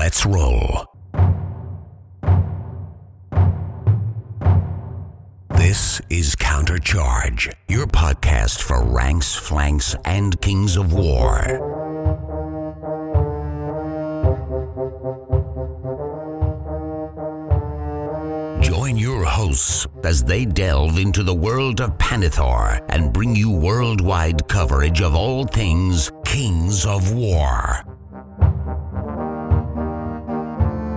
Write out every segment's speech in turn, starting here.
Let's roll. This is Countercharge, your podcast for ranks, flanks, and kings of war. Join your hosts as they delve into the world of Panithor and bring you worldwide coverage of all things Kings of War.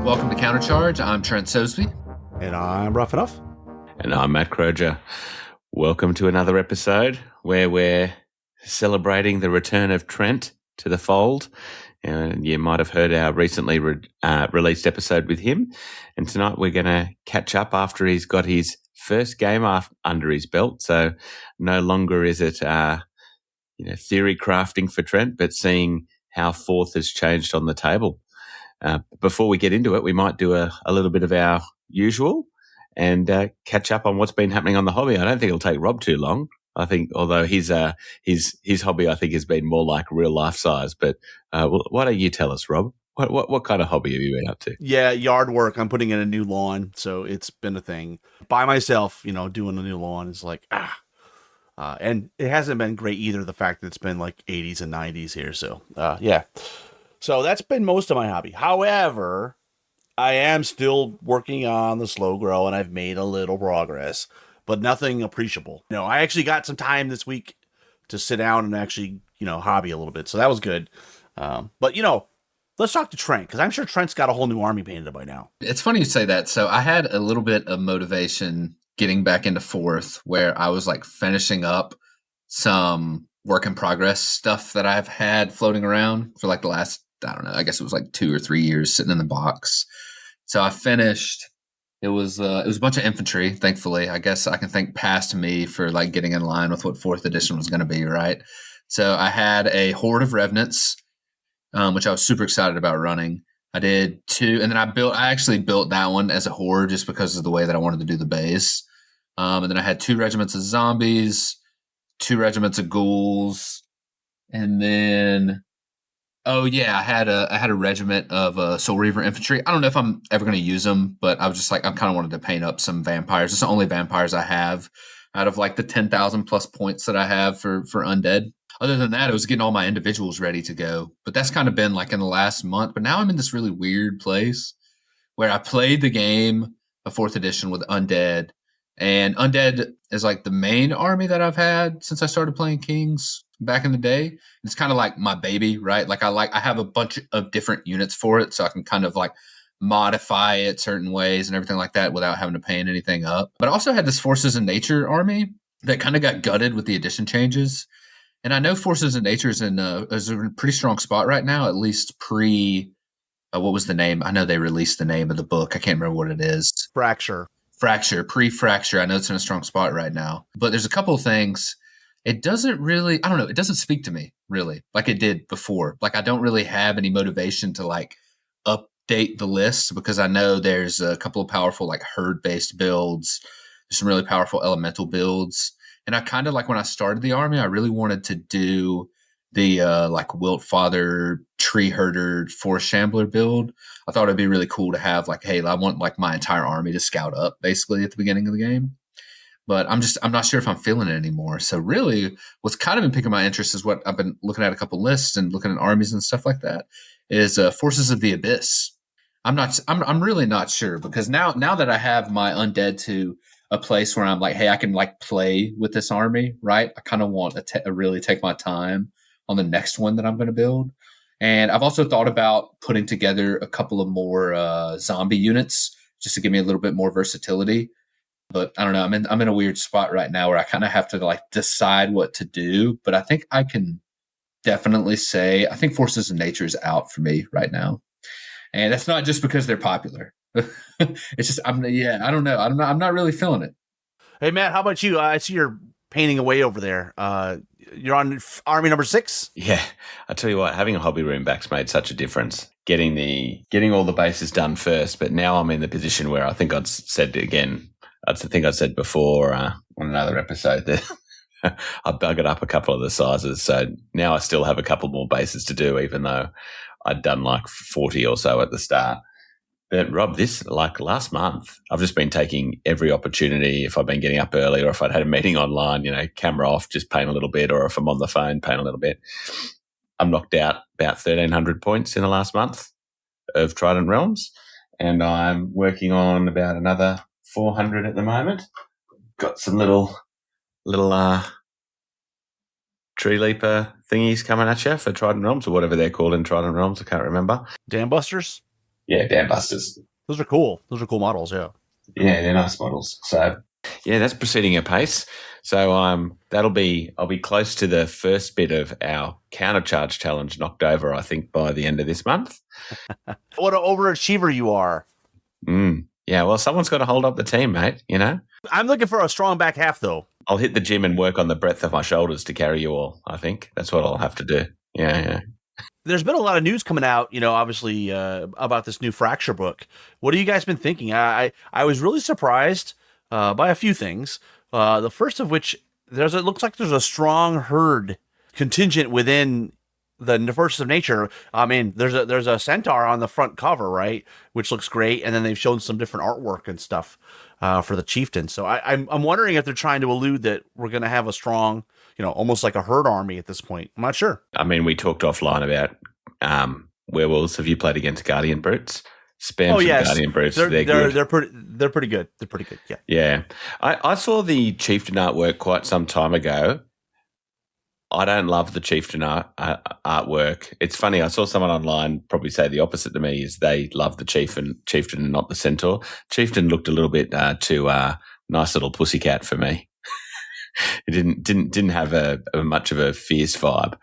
Welcome to Countercharge. I'm Trent Sosebee. And I'm Rough Enough. And I'm Matt Croger. Welcome to another episode where we're celebrating the return of Trent to the fold. And you might have heard our recently released episode with him. And tonight we're going to catch up after he's got his first game under his belt. So no longer is it theory crafting for Trent, but seeing how fourth has changed on the table. Before we get into it, we might do a little bit of our usual and catch up on what's been happening on the hobby. I don't think it'll take Rob too long. I think, although his hobby, I think, has been more like real life size. But why don't you tell us, Rob? What kind of hobby have you been up to? Yeah, yard work. I'm putting in a new lawn, so it's been a thing by myself. Doing a new lawn is like and it hasn't been great either. The fact that it's been like 80s and 90s here, so yeah. So that's been most of my hobby. However, I am still working on the slow grow, and I've made a little progress, but nothing appreciable. I actually got some time this week to sit down and actually, hobby a little bit. So that was good. But let's talk to Trent, because I'm sure Trent's got a whole new army painted by now. It's funny you say that. So I had a little bit of motivation getting back into fourth, where I was like finishing up some work in progress stuff that I've had floating around for like the last, I don't know, I guess it was like 2 or 3 years sitting in the box. So I finished. It was a bunch of infantry, thankfully. I guess I can thank past me for like getting in line with what 4th edition was going to be, right? So I had a horde of revenants, which I was super excited about running. I did 2, and then I actually built that one as a horde just because of the way that I wanted to do the base. And then I had 2 regiments of zombies, 2 regiments of ghouls, and then I had a regiment of Soul Reaver infantry. I don't know if I'm ever going to use them, but I was just like, I kind of wanted to paint up some vampires. It's the only vampires I have out of like the 10,000 plus points that I have for undead. Other than that, it was getting all my individuals ready to go. But that's kind of been like in the last month. But now I'm in this really weird place where I played the game of 4th edition with undead. And undead is like the main army that I've had since I started playing Kings back in the day. It's kind of like my baby, right? Like I have a bunch of different units for it, so I can kind of like modify it certain ways and everything like that without having to paint anything up. But I also had this Forces of Nature army that kind of got gutted with the edition changes. And I know Forces of Nature is in a pretty strong spot right now, at least pre what was the name? I know they released the name of the book. I can't remember what it is. Fracture, pre-fracture. I know it's in a strong spot right now. But there's a couple of things. It doesn't really, I don't know, it doesn't speak to me, really, like it did before. Like, I don't really have any motivation to, like, update the list because I know there's a couple of powerful, like, herd-based builds. There's some really powerful elemental builds. And I kind of, like, when I started the army, I really wanted to do the, like, Wilt Father, Tree Herder, Forest Shambler build. I thought it'd be really cool to have, like, hey, I want, like, my entire army to scout up, basically, at the beginning of the game. But I'm not sure if I'm feeling it anymore. So really what's kind of been piquing my interest is what I've been looking at a couple lists and looking at armies and stuff like that is Forces of the Abyss. I'm really not sure because now that I have my undead to a place where I'm like, hey, I can like play with this army, right? I kind of want to really take my time on the next one that I'm going to build. And I've also thought about putting together a couple of more zombie units just to give me a little bit more versatility. But I don't know. I'm in a weird spot right now where I kind of have to like decide what to do. But I think I can definitely say I think Forces of Nature is out for me right now, and that's not just because they're popular. It's just I don't know. I'm not really feeling it. Hey Matt, how about you? I see you're painting away over there. You're on army number 6. Yeah, I tell you what, having a hobby room back's made such a difference. Getting all the bases done first, but now I'm in the position where I think I'd said again. I think I said before on another episode that I buggered up a couple of the sizes. So now I still have a couple more bases to do, even though I'd done like 40 or so at the start. But Rob, this, like last month, I've just been taking every opportunity. If I've been getting up early or if I'd had a meeting online, camera off, just paint a little bit, or if I'm on the phone, paint a little bit. I'm knocked out about 1,300 points in the last month of Trident Realms, and I'm working on about another 400 at the moment. Got some little tree leaper thingies coming at you for Trident Realms, or whatever they're called in Trident Realms. I can't remember. Dam Busters? Yeah, Dam Busters. Those are cool. Those are cool models, yeah. Yeah, they're nice models. So, yeah, that's proceeding apace. So I'll be close to the first bit of our countercharge challenge knocked over, I think, by the end of this month. What an overachiever you are. Yeah, well, someone's got to hold up the team, mate, I'm looking for a strong back half, though. I'll hit the gym and work on the breadth of my shoulders to carry you all, I think. That's what I'll have to do. Yeah. There's been a lot of news coming out, obviously, about this new Fracture book. What have you guys been thinking? I was really surprised by a few things. The first of which, it looks like there's a strong herd contingent within the Forces of Nature. I mean, there's a centaur on the front cover, right, which looks great, and then they've shown some different artwork and stuff for the chieftain. So I'm wondering if they're trying to allude that we're going to have a strong, almost like a herd army at this point. I'm not sure. I mean, we talked offline about werewolves. Have you played against Guardian Brutes? Yes. Guardian Brutes. They're good. They're pretty good. They're pretty good. Yeah. Yeah. I saw the chieftain artwork quite some time ago. I don't love the chieftain artwork. It's funny. I saw someone online probably say the opposite to me, is they love the chieftain and not the centaur. Chieftain looked a little bit too nice little pussycat for me. It didn't have a much of a fierce vibe.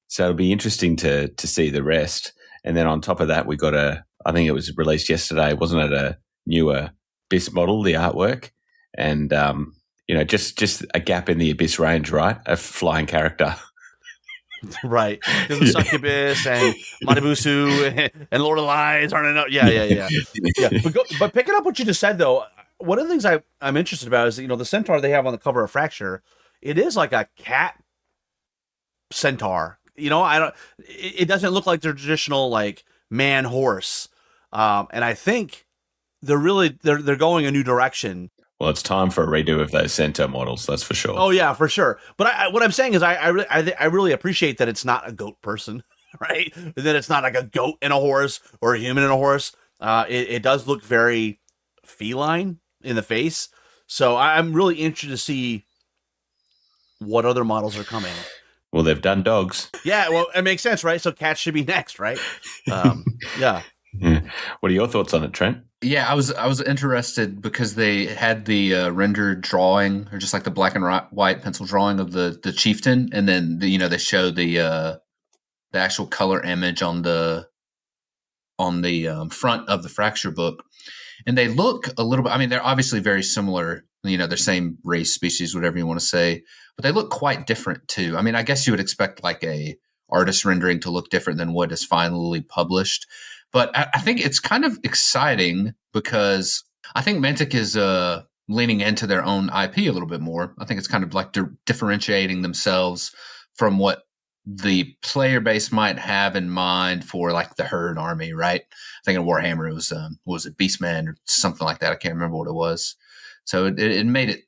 So it'll be interesting to see the rest. And then on top of that, we got I think it was released yesterday, wasn't it, a newer Abyss model, the artwork? And, just a gap in the Abyss range, right? A flying character. Right. There's the Succubus and Matabusu and Lord of Lies aren't enough. Yeah. But picking up what you just said, though, one of the things I'm interested about is, the centaur they have on the cover of Fracture, it is like a cat centaur. It doesn't look like their traditional, like, man horse. And I think they're going a new direction. Well, it's time for a redo of those centaur models, that's for sure. Oh yeah, for sure. But what I'm saying is, I really appreciate that it's not a goat person, right? That it's not like a goat and a horse or a human and a horse. It does look very feline in the face. So I'm really interested to see what other models are coming. Well, they've done dogs. Yeah, well, it makes sense, right? So cats should be next, right? Yeah. What are your thoughts on it, Trent? Yeah, I was interested because they had the rendered drawing, or just like the black and white pencil drawing of the chieftain, and then they show the actual color image on the front of the Fracture book, and they look a little bit. I mean, they're obviously very similar. They're same race, species, whatever you want to say, but they look quite different too. I mean, I guess you would expect like a artist rendering to look different than what is finally published. But I think it's kind of exciting because I think Mantic is leaning into their own IP a little bit more. I think it's kind of like differentiating themselves from what the player base might have in mind for like the herd army, right? I think in Warhammer it was it Beastman or something like that. I can't remember what it was. So it made it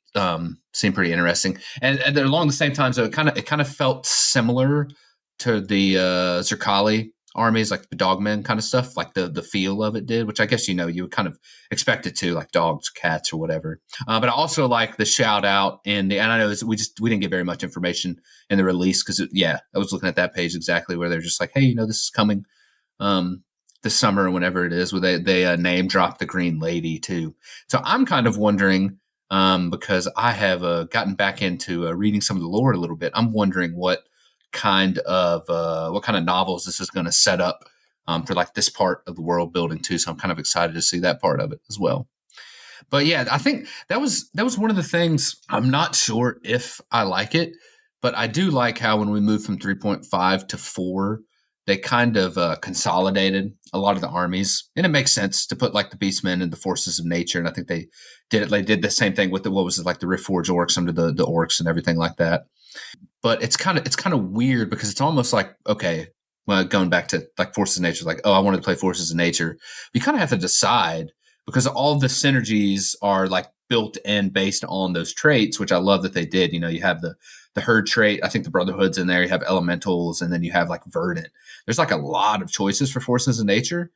seem pretty interesting. And along the same time, so it kind of felt similar to the Zerkali armies, like the dogmen kind of stuff, like the feel of it did, which I guess you would kind of expect it to, like dogs, cats, or whatever. But I also like the shout out and I know we didn't get very much information in the release because I was looking at that page exactly where they're just like, hey, this is coming this summer or whenever it is, where they name drop the Green Lady too. So I'm kind of wondering, because I have gotten back into reading some of the lore a little bit. I'm wondering what kind of novels this is going to set up for like this part of the world building too. So I'm kind of excited to see that part of it as well. But yeah, I think that was one of the things. I'm not sure if I like it, but I do like how when we moved from 3.5 to 4, they kind of consolidated a lot of the armies, and it makes sense to put like the Beastmen and the Forces of Nature. And I think they did it. They did the same thing with the Riftforged orcs under the orcs and everything like that. But it's kind of weird because it's almost like, okay, well, going back to like Forces of Nature, like, oh, I wanted to play Forces of Nature. You kind of have to decide because all the synergies are like built in based on those traits, which I love that they did. You know, you have the herd trait. I think the Brotherhood's in there. You have elementals, and then you have like verdant. There's like a lot of choices for Forces of Nature.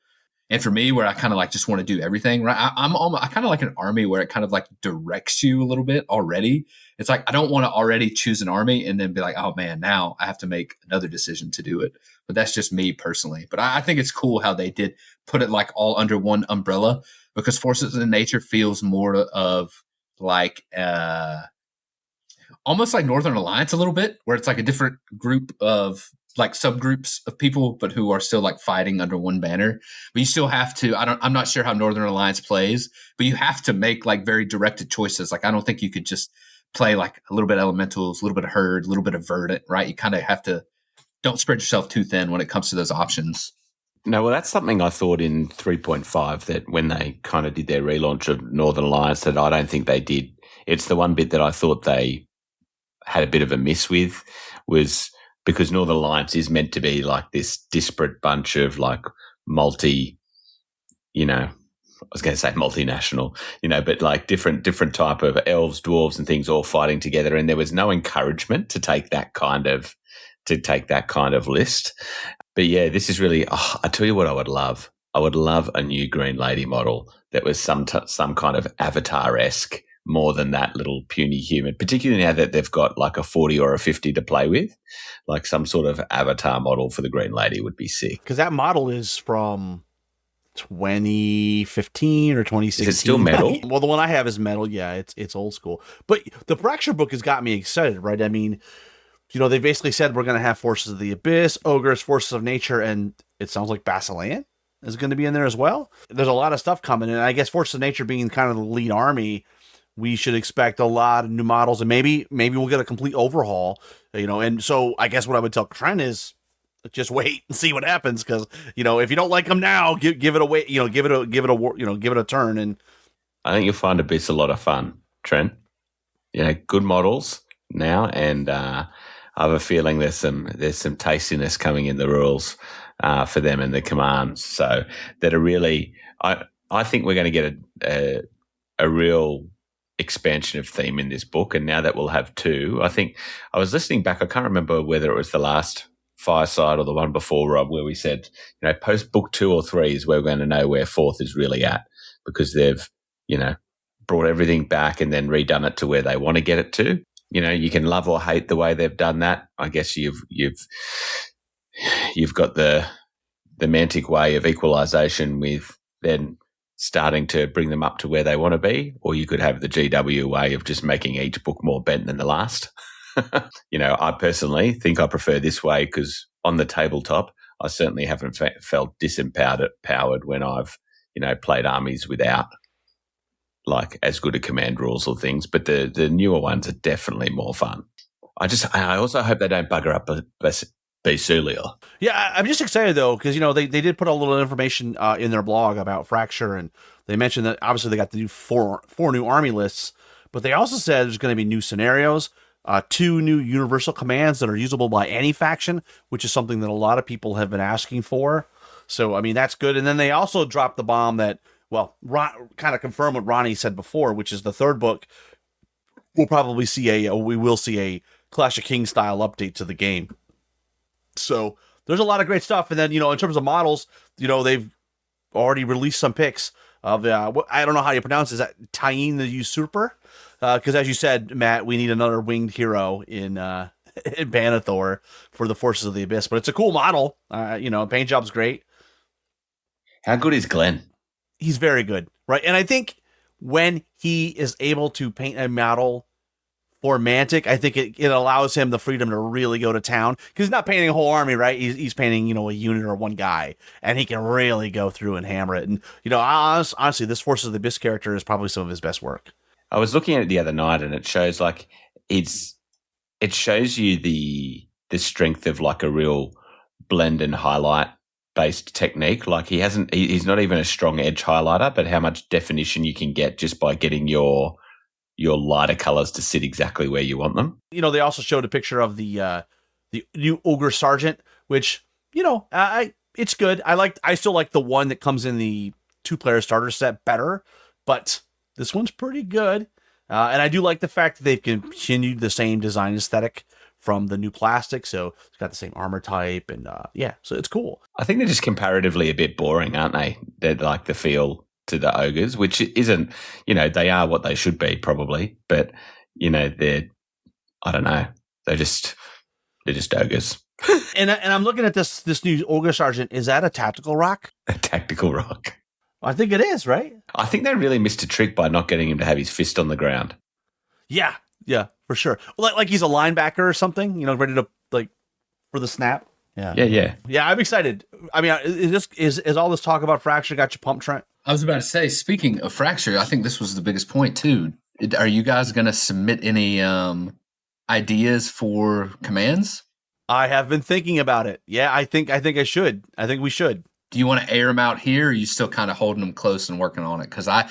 And for me, where I kind of like just want to do everything, right? I kind of like an army where it kind of like directs you a little bit already. It's like I don't want to already choose an army and then be like, oh man, now I have to make another decision to do it. But that's just me personally. But I think it's cool how they did put it like all under one umbrella because Forces of Nature feels more of like almost like Northern Alliance a little bit, where it's like a different group of like subgroups of people, but who are still like fighting under one banner. But you still have to, I'm not sure how Northern Alliance plays, but you have to make like very directed choices. Like, I don't think you could just play like a little bit of elementals, a little bit of herd, a little bit of verdant, right? You kind of have to, don't spread yourself too thin when it comes to those options. No, well, that's something I thought in 3.5 that when they kind of did their relaunch of Northern Alliance that I don't think they did. It's the one bit that I thought they had a bit of a miss with was because Northern Alliance is meant to be like this disparate bunch of like multi, you know, I was going to say multinational, you know, but like different type of elves, dwarves and things all fighting together. And there was no encouragement to take that kind of list. But yeah, this is really, I tell you what I would love. I would love a new Green Lady model that was some kind of Avatar-esque more than that little puny human, particularly now that they've got like a 40 or a 50 to play with. Like some sort of Avatar model for the Green Lady would be sick. Because that model is from 2015 or 2016. Is it still metal? Well, the one I have is metal. Yeah, it's old school. But the fracture book has got me excited, right? I mean, you know, they basically said we're going to have Forces of the Abyss, Ogres, Forces of Nature, and it sounds like Basilean is going to be in there as well. There's a lot of stuff coming, and I guess Forces of Nature being kind of the lead army, we should expect a lot of new models, and maybe we'll get a complete overhaul, you know. And so I guess what I would tell Trent is just wait and see what happens, because you know, if you don't like them now, give it a wait, you know, give it a turn. And I think you'll find Abyss a lot of fun, Trent. You know, good models now, and I have a feeling there's some tastiness coming in the rules for them and the commands, so that are really. I think we're going to get a real expansion of theme in this book, and now that we'll have two, I think I was listening back. I can't remember whether it was the last Fireside or the one before, Rob, where we said, you know, post book 2 or 3 is where we're going to know where 4th is really at, because they've, you know, brought everything back and then redone it to where they want to get it to. You know, you can love or hate the way they've done that. I guess you've got the Mantic way of equalization with then starting to bring them up to where they want to be, or you could have the GW way of just making each book more bent than the last. You know, I personally think I prefer this way because on the tabletop, I certainly haven't felt disempowered when I've, you know, played armies without like as good a command rules or things. But the newer ones are definitely more fun. I also hope they don't bugger up Basileia. Yeah, I'm just excited though, because you know they did put a little information in their blog about Fracture, and they mentioned that obviously they got the new four new army lists, but they also said there's going to be new scenarios, 2 new universal commands that are usable by any faction, which is something that a lot of people have been asking for. So I mean that's good. And then they also dropped the bomb that, well, kind of confirmed what Ronnie said before, which is the 3rd book we will see a Clash of Kings style update to the game. So there's a lot of great stuff. And then, you know, in terms of models, you know, they've already released some pics of, I don't know how you pronounce it. Is that Tyene the Usurper? Because as you said, Matt, we need another winged hero in Banathor for the Forces of the Abyss. But it's a cool model. You know, paint job's great. How good is Glenn? He's very good, right? And I think when he is able to paint a model for Mantic, I think it allows him the freedom to really go to town, because he's not painting a whole army, right? He's painting, you know, a unit or one guy, and he can really go through and hammer it. And, you know, honestly, this Forces of the Abyss character is probably some of his best work. I was looking at it the other night, and it shows like it shows you the strength of like a real blend and highlight based technique. Like he's not even a strong edge highlighter, but how much definition you can get just by getting your lighter colors to sit exactly where you want them. You know, they also showed a picture of the new Ogre Sergeant, which it's good. I still like the one that comes in the 2-player starter set better, but this one's pretty good. And I do like the fact that they've continued the same design aesthetic from the new plastic. So it's got the same armor type and so it's cool. I think they're just comparatively a bit boring, aren't they? They're like the feel to the ogres, which isn't, they are what they should be probably, but I don't know. They're just ogres. And I'm looking at this new ogre sergeant. Is that a tactical rock? A tactical rock. I think it is, right? I think they really missed a trick by not getting him to have his fist on the ground. Yeah, for sure. Like he's a linebacker or something, ready to for the snap. Yeah. I'm excited. I mean, is all this talk about Fracture got you pumped, Trent? I was about to say, speaking of Fracture, I think this was the biggest point too. Are you guys going to submit any ideas for commands? I have been thinking about it. Yeah, I think I should. I think we should. Do you want to air them out here, or are you still kind of holding them close and working on it? Because I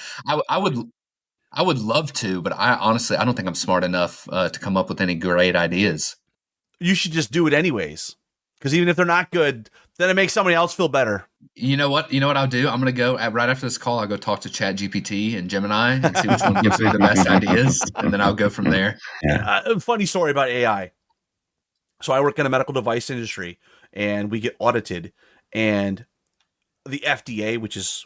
would love to, but I honestly I don't think I'm smart enough to come up with any great ideas. You should just do it anyways, because even if they're not good, then it makes somebody else feel better. You know what I'll do? I'm gonna go right after this call. I'll go talk to ChatGPT and Gemini and see which one gives me the best ideas, and then I'll go from there. Yeah. Funny story about AI. So I work in a medical device industry, and we get audited, and the FDA, which is,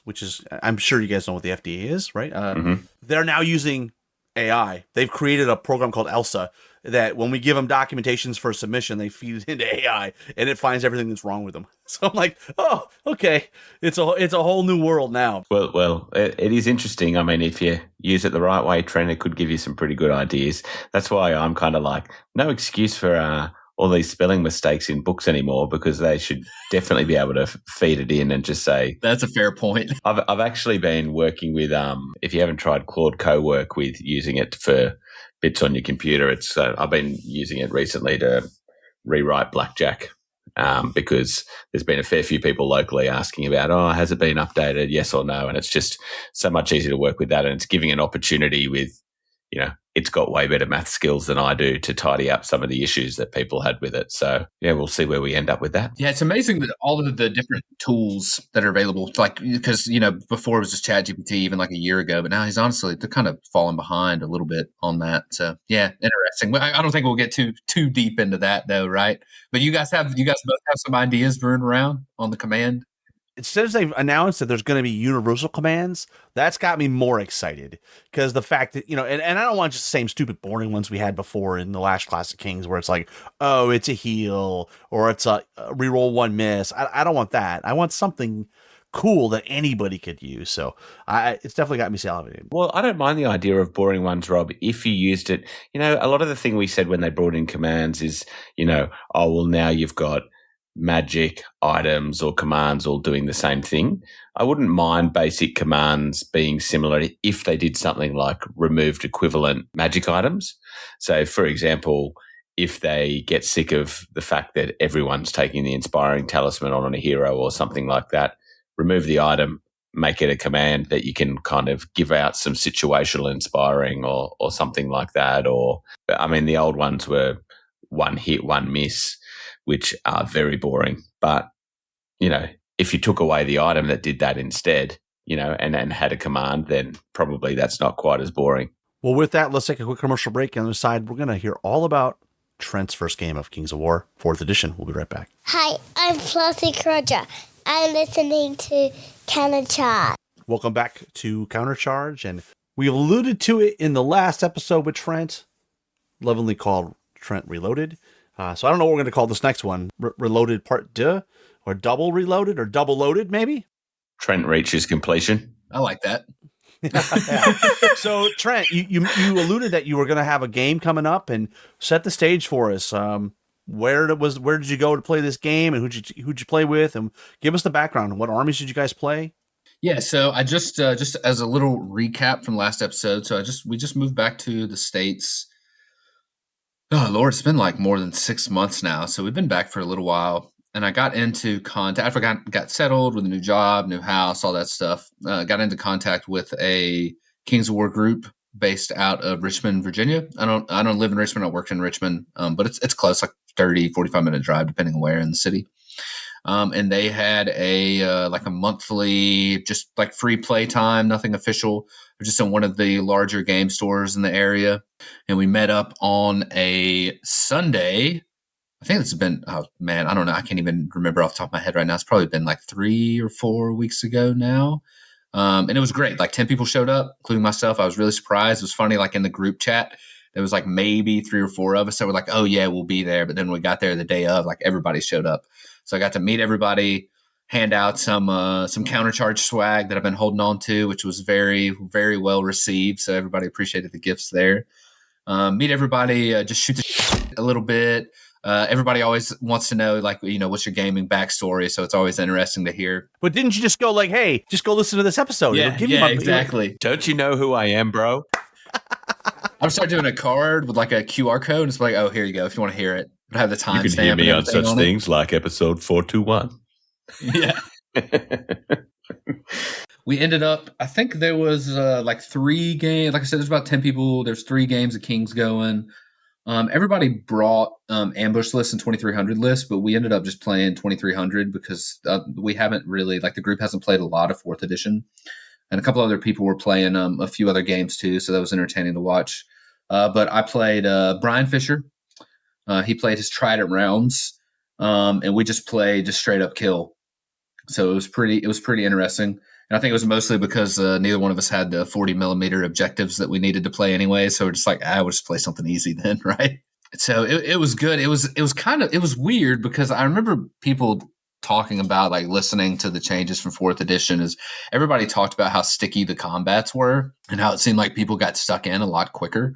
I'm sure you guys know what the FDA is, right? They're now using AI. They've created a program called ELSA that when we give them documentations for submission, they feed it into AI and it finds everything that's wrong with them. So I'm like, oh, okay. It's a whole new world now. Well, it is interesting. I mean, if you use it the right way, Trent, it could give you some pretty good ideas. That's why I'm kind of like, no excuse for all these spelling mistakes in books anymore, because they should definitely be able to feed it in and just say. That's a fair point. I've actually been working with, if you haven't tried Claude Co-work with using it for bits on your computer, I've been using it recently to rewrite Blackjack because there's been a fair few people locally asking about, has it been updated, yes or no? And it's just so much easier to work with that, and it's giving an opportunity with, it's got way better math skills than I do to tidy up some of the issues that people had with it. So, we'll see where we end up with that. Yeah, it's amazing that all of the different tools that are available, because, before it was just ChatGPT even like a year ago, but now they're kind of falling behind a little bit on that. So, yeah, interesting. I don't think we'll get too deep into that though, right? But you guys both have some ideas brewing around on the command? Since they've announced that there's going to be universal commands, that's got me more excited, because the fact that, and I don't want just the same stupid boring ones we had before in the last Classic Kings where it's like, oh, it's a heal or it's a reroll one miss. I don't want that. I want something cool that anybody could use. So it's definitely got me salivating. Well, I don't mind the idea of boring ones, Rob, if you used it. A lot of the thing we said when they brought in commands is, now you've got magic items or commands all doing the same thing. I wouldn't mind basic commands being similar if they did something like removed equivalent magic items. So, for example, if they get sick of the fact that everyone's taking the inspiring talisman on a hero or something like that, remove the item, make it a command that you can kind of give out some situational inspiring or something like that. Or, the old ones were one hit, one miss, which are very boring. But, if you took away the item that did that instead, and had a command, then probably that's not quite as boring. Well, with that, let's take a quick commercial break. On the other side, we're going to hear all about Trent's first game of Kings of War, 4th edition. We'll be right back. Hi, I'm Flossy Croja. I'm listening to Countercharge. Welcome back to Countercharge, and we alluded to it in the last episode with Trent, lovingly called Trent Reloaded. So I don't know what we're going to call this next one. Reloaded Part 2, or Double Reloaded, or Double Loaded, maybe? Trent reaches completion. I like that. Yeah. So Trent, you alluded that you were going to have a game coming up, and set the stage for us. Where did you go to play this game, and who'd you play with, and give us the background. What armies did you guys play? Yeah, so I just as a little recap from last episode. So we just moved back to the States. Oh, Lord, it's been like more than 6 months now. So we've been back for a little while. And I got into contact. I got settled with a new job, new house, all that stuff. Got into contact with a Kings of War group based out of Richmond, Virginia. I don't live in Richmond. I worked in Richmond, but it's close, like 30, 45-minute drive, depending on where in the city. and they had a like a monthly, just like free play time, nothing official, just in one of the larger game stores in the area. And we met up on a Sunday. I think it's been, oh man, I don't know. I can't even remember off the top of my head right now. It's probably been like 3 or 4 weeks ago now. And it was great. Like 10 people showed up, including myself. I was really surprised. It was funny, like in the group chat, there was like maybe 3 or 4 of us that were like, oh yeah, we'll be there. But then when we got there the day of, like everybody showed up. So I got to meet everybody, hand out some countercharge swag that I've been holding on to, which was very, very well received. So everybody appreciated the gifts there. Meet everybody, just shoot the shit a little bit. Everybody always wants to know, like, what's your gaming backstory? So it's always interesting to hear. But didn't you just go like, hey, just go listen to this episode? Yeah, It'll give you exactly. Don't you know who I am, bro? I'm start doing a card with like a QR code, and it's like, oh, here you go. If you want to hear it, but have the time. You can hear me on such things like episode 421. Yeah. We ended up, I think there was like 3 games. Like I said, there's about 10 people. There's 3 games of Kings going. Everybody brought ambush lists and 2300 lists, but we ended up just playing 2300 because we haven't really, like the group hasn't played a lot of 4th edition. And a couple other people were playing a few other games too, so that was entertaining to watch. But I played Brian Fisher. He played his Trident rounds, and we just played just straight up kill. So it was pretty interesting. And I think it was mostly because neither one of us had the 40 millimeter objectives that we needed to play anyway. So we're just like, we'll just play something easy then, right? So it was good. It was weird because I remember people talking about, like, listening to the changes from 4th edition, is everybody talked about how sticky the combats were and how it seemed like people got stuck in a lot quicker.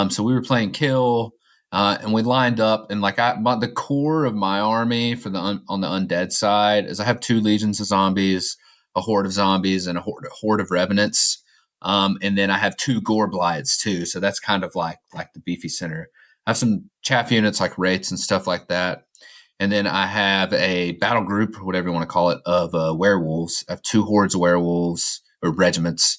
So we were playing kill, and we lined up, and like the core of my army for on the undead side is I have 2 legions of zombies, a horde of zombies, and a horde of revenants. And then I have 2 gore blights too. So that's kind of like the beefy center. I have some chaff units like wraiths and stuff like that. And then I have a battle group, whatever you want to call it, of werewolves. I have 2 hordes of werewolves, or regiments,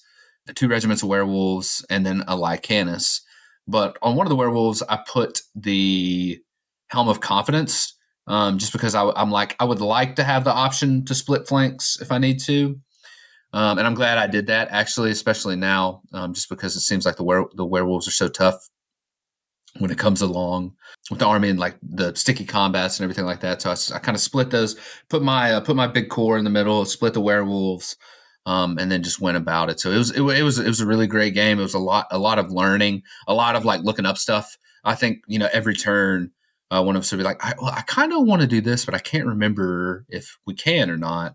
2 regiments of werewolves, and then a Lycanus. But on one of the werewolves, I put the Helm of Confidence, just because I'm like, I would like to have the option to split flanks if I need to. And I'm glad I did that, actually, especially now, just because it seems like the werewolves are so tough when it comes along with the army and like the sticky combats and everything like that. So I kind of split those, put my big core in the middle, split the werewolves, and then just went about it. So it was a really great game. It was a lot of learning, a lot of like looking up stuff. I think, every turn, one of us would be like, I kind of want to do this, but I can't remember if we can or not.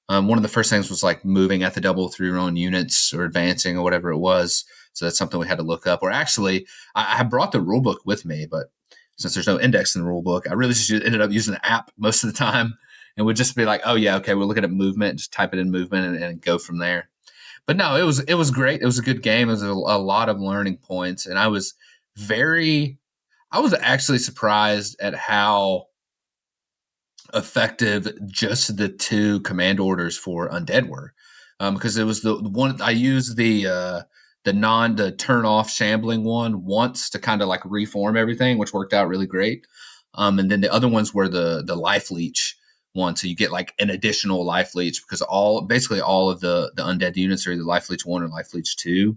One of the first things was like moving at the double through your own units or advancing or whatever it was. So that's something we had to look up. Or actually, I brought the rule book with me, but since there's no index in the rule book, I really just ended up using the app most of the time, and would just be like, oh yeah, okay, we're looking at movement, just type it in movement and go from there. But no, it was great. It was a good game. It was a lot of learning points, and I was actually surprised at how effective just the 2 command orders for undead were, because it was the one I used the turn off shambling one once to kind of like reform everything, which worked out really great. And then the other ones were the life leech one, so you get like an additional life leech because basically all of the undead units are either life leech 1 or life leech 2.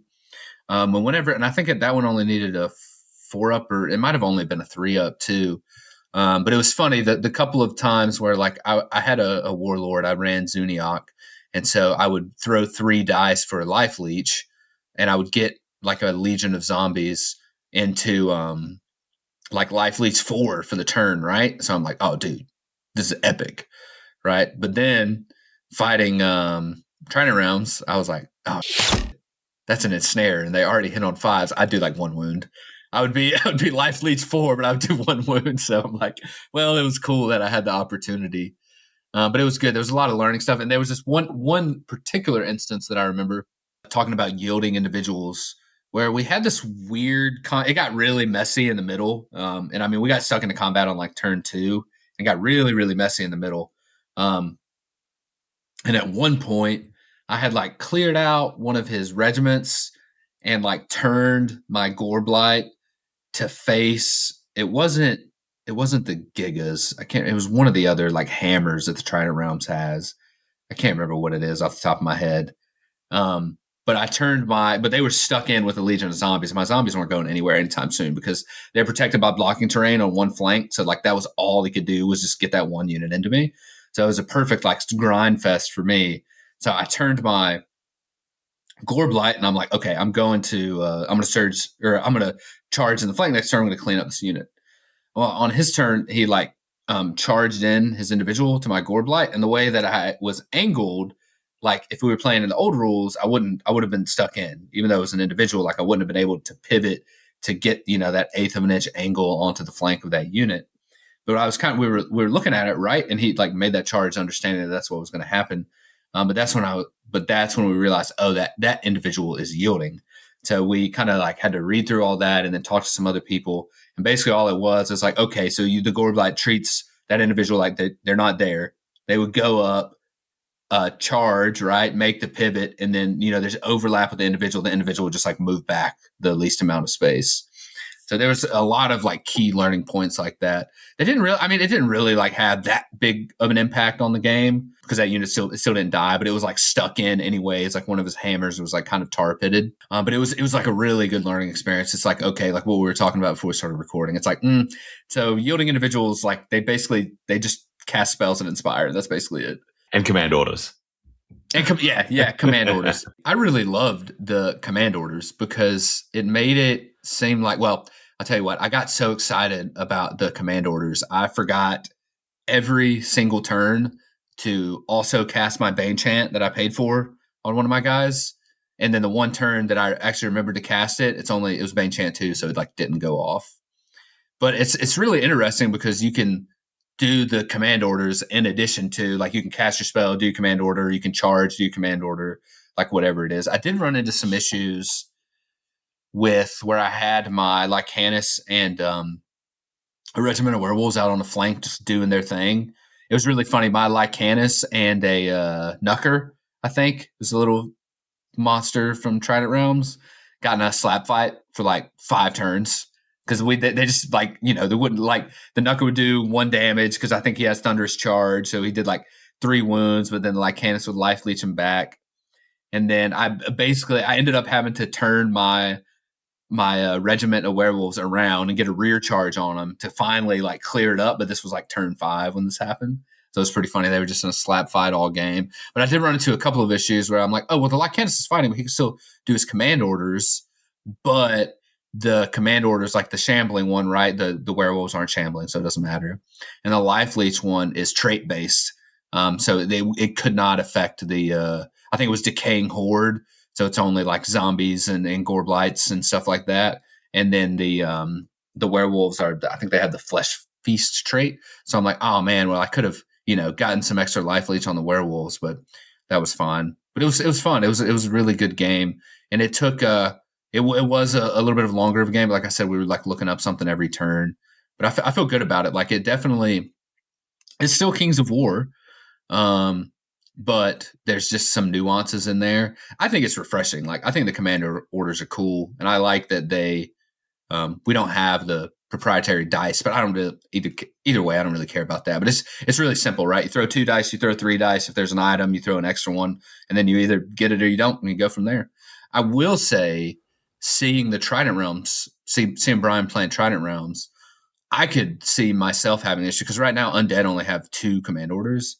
And I think that one only needed a 4-up, or it might have only been a 3-up too. But it was funny that the couple of times where like I had a warlord, I ran Zuniok, and so I would throw 3 dice for a life leech, and I would get like a legion of zombies into like life leech 4 for the turn, right? So I'm like, oh dude, this is epic, right? But then fighting Trident rounds, I was like, oh shit, that's an ensnare, and they already hit on 5s. I'd do like 1 wound. I would be life leech 4, but I would do 1 wound. So I'm like, well, it was cool that I had the opportunity, but it was good. There was a lot of learning stuff, and there was this one particular instance that I remember talking about yielding individuals, where we had this weird. It got really messy in the middle, and I mean, we got stuck into combat on like turn 2, and got really, really messy in the middle. And at one point, I had like cleared out one of his regiments and like turned my gore blight to face. It wasn't it wasn't the Gigas. It was one of the other like hammers that the Trident Realms has. I can't remember what it is off the top of my head. But but they were stuck in with a legion of zombies. And my zombies weren't going anywhere anytime soon because they're protected by blocking terrain on one flank. So like that was all they could do was just get that one unit into me. So it was a perfect like grind fest for me. So I turned my Gore Blight and I'm like, okay, I'm going to charge in the flank next turn. I'm going to clean up this unit. Well, on his turn, he like charged in his individual to my Gore Blight, and the way that I was angled, like if we were playing in the old rules, I would have been stuck in, even though it was an individual. Like I wouldn't have been able to pivot to get that eighth of an inch angle onto the flank of that unit. But I was we were looking at it right, and he like made that charge, understanding that that's what was going to happen. But that's when we realized, oh, that individual is yielding. So we kind of like had to read through all that and then talk to some other people. And basically all it was like, okay, so the Gore Blight treats that individual like they're not there. They would go up, charge, right, make the pivot, and then, there's overlap with the individual. The individual would just like move back the least amount of space. So there was a lot of like key learning points like that. It didn't really like have that big of an impact on the game because that unit still didn't die, but it was like stuck in anyways. Like one of his hammers was like kind of tar pitted. But it was like a really good learning experience. It's like, okay, like what we were talking about before we started recording. It's like, so yielding individuals, like they just cast spells and inspire. That's basically it. And command orders. And command orders. I really loved the command orders because it made it seem like, well, I'll tell you what, I got so excited about the command orders. I forgot every single turn to also cast my Bane Chant that I paid for on one of my guys. And then the one turn that I actually remembered to cast it, it was Bane Chant 2, so it like didn't go off. But it's really interesting because you can do the command orders in addition to, like, you can cast your spell, do command order, you can charge, do command order, like whatever it is. I did run into some issues with where I had my Lycanus and a regiment of werewolves out on the flank just doing their thing. It was really funny. My Lycanus and a Nucker, I think, it was a little monster from Trident Realms, got in a slap fight for like 5 turns. Because they just like, they wouldn't like the Nucker would do 1 damage because I think he has Thunderous Charge. So he did like 3 wounds, but then like Lycanus would life leech him back. And then I ended up having to turn my regiment of werewolves around and get a rear charge on them to finally like clear it up. But this was like turn 5 when this happened. So it's pretty funny. They were just in a slap fight all game. But I did run into a couple of issues where I'm like, oh, well, the Lycanus is fighting, but he can still do his command orders. But the command orders, like the shambling one, right? The werewolves aren't shambling, so it doesn't matter. And the life leech one is trait based, so it could not affect the. I think it was decaying horde, so it's only like zombies and gore blights and stuff like that. And then the werewolves I think they have the flesh feast trait. So I'm like, oh man, well I could have gotten some extra life leech on the werewolves, but that was fine. But it was fun. It was a really good game, and it took It was a little bit of longer of a game. But like I said, we were like looking up something every turn. But I feel good about it. Like it's still Kings of War, but there's just some nuances in there. I think it's refreshing. Like I think the commander orders are cool, and I like that we don't have the proprietary dice. But I don't really either way. I don't really care about that. But it's really simple, right? You throw 2 dice, you throw 3 dice. If there's an item, you throw an extra one, and then you either get it or you don't, and you go from there. I will say, seeing the Trident Realms, seeing Brian playing Trident Realms, I could see myself having an issue because right now Undead only have 2 command orders.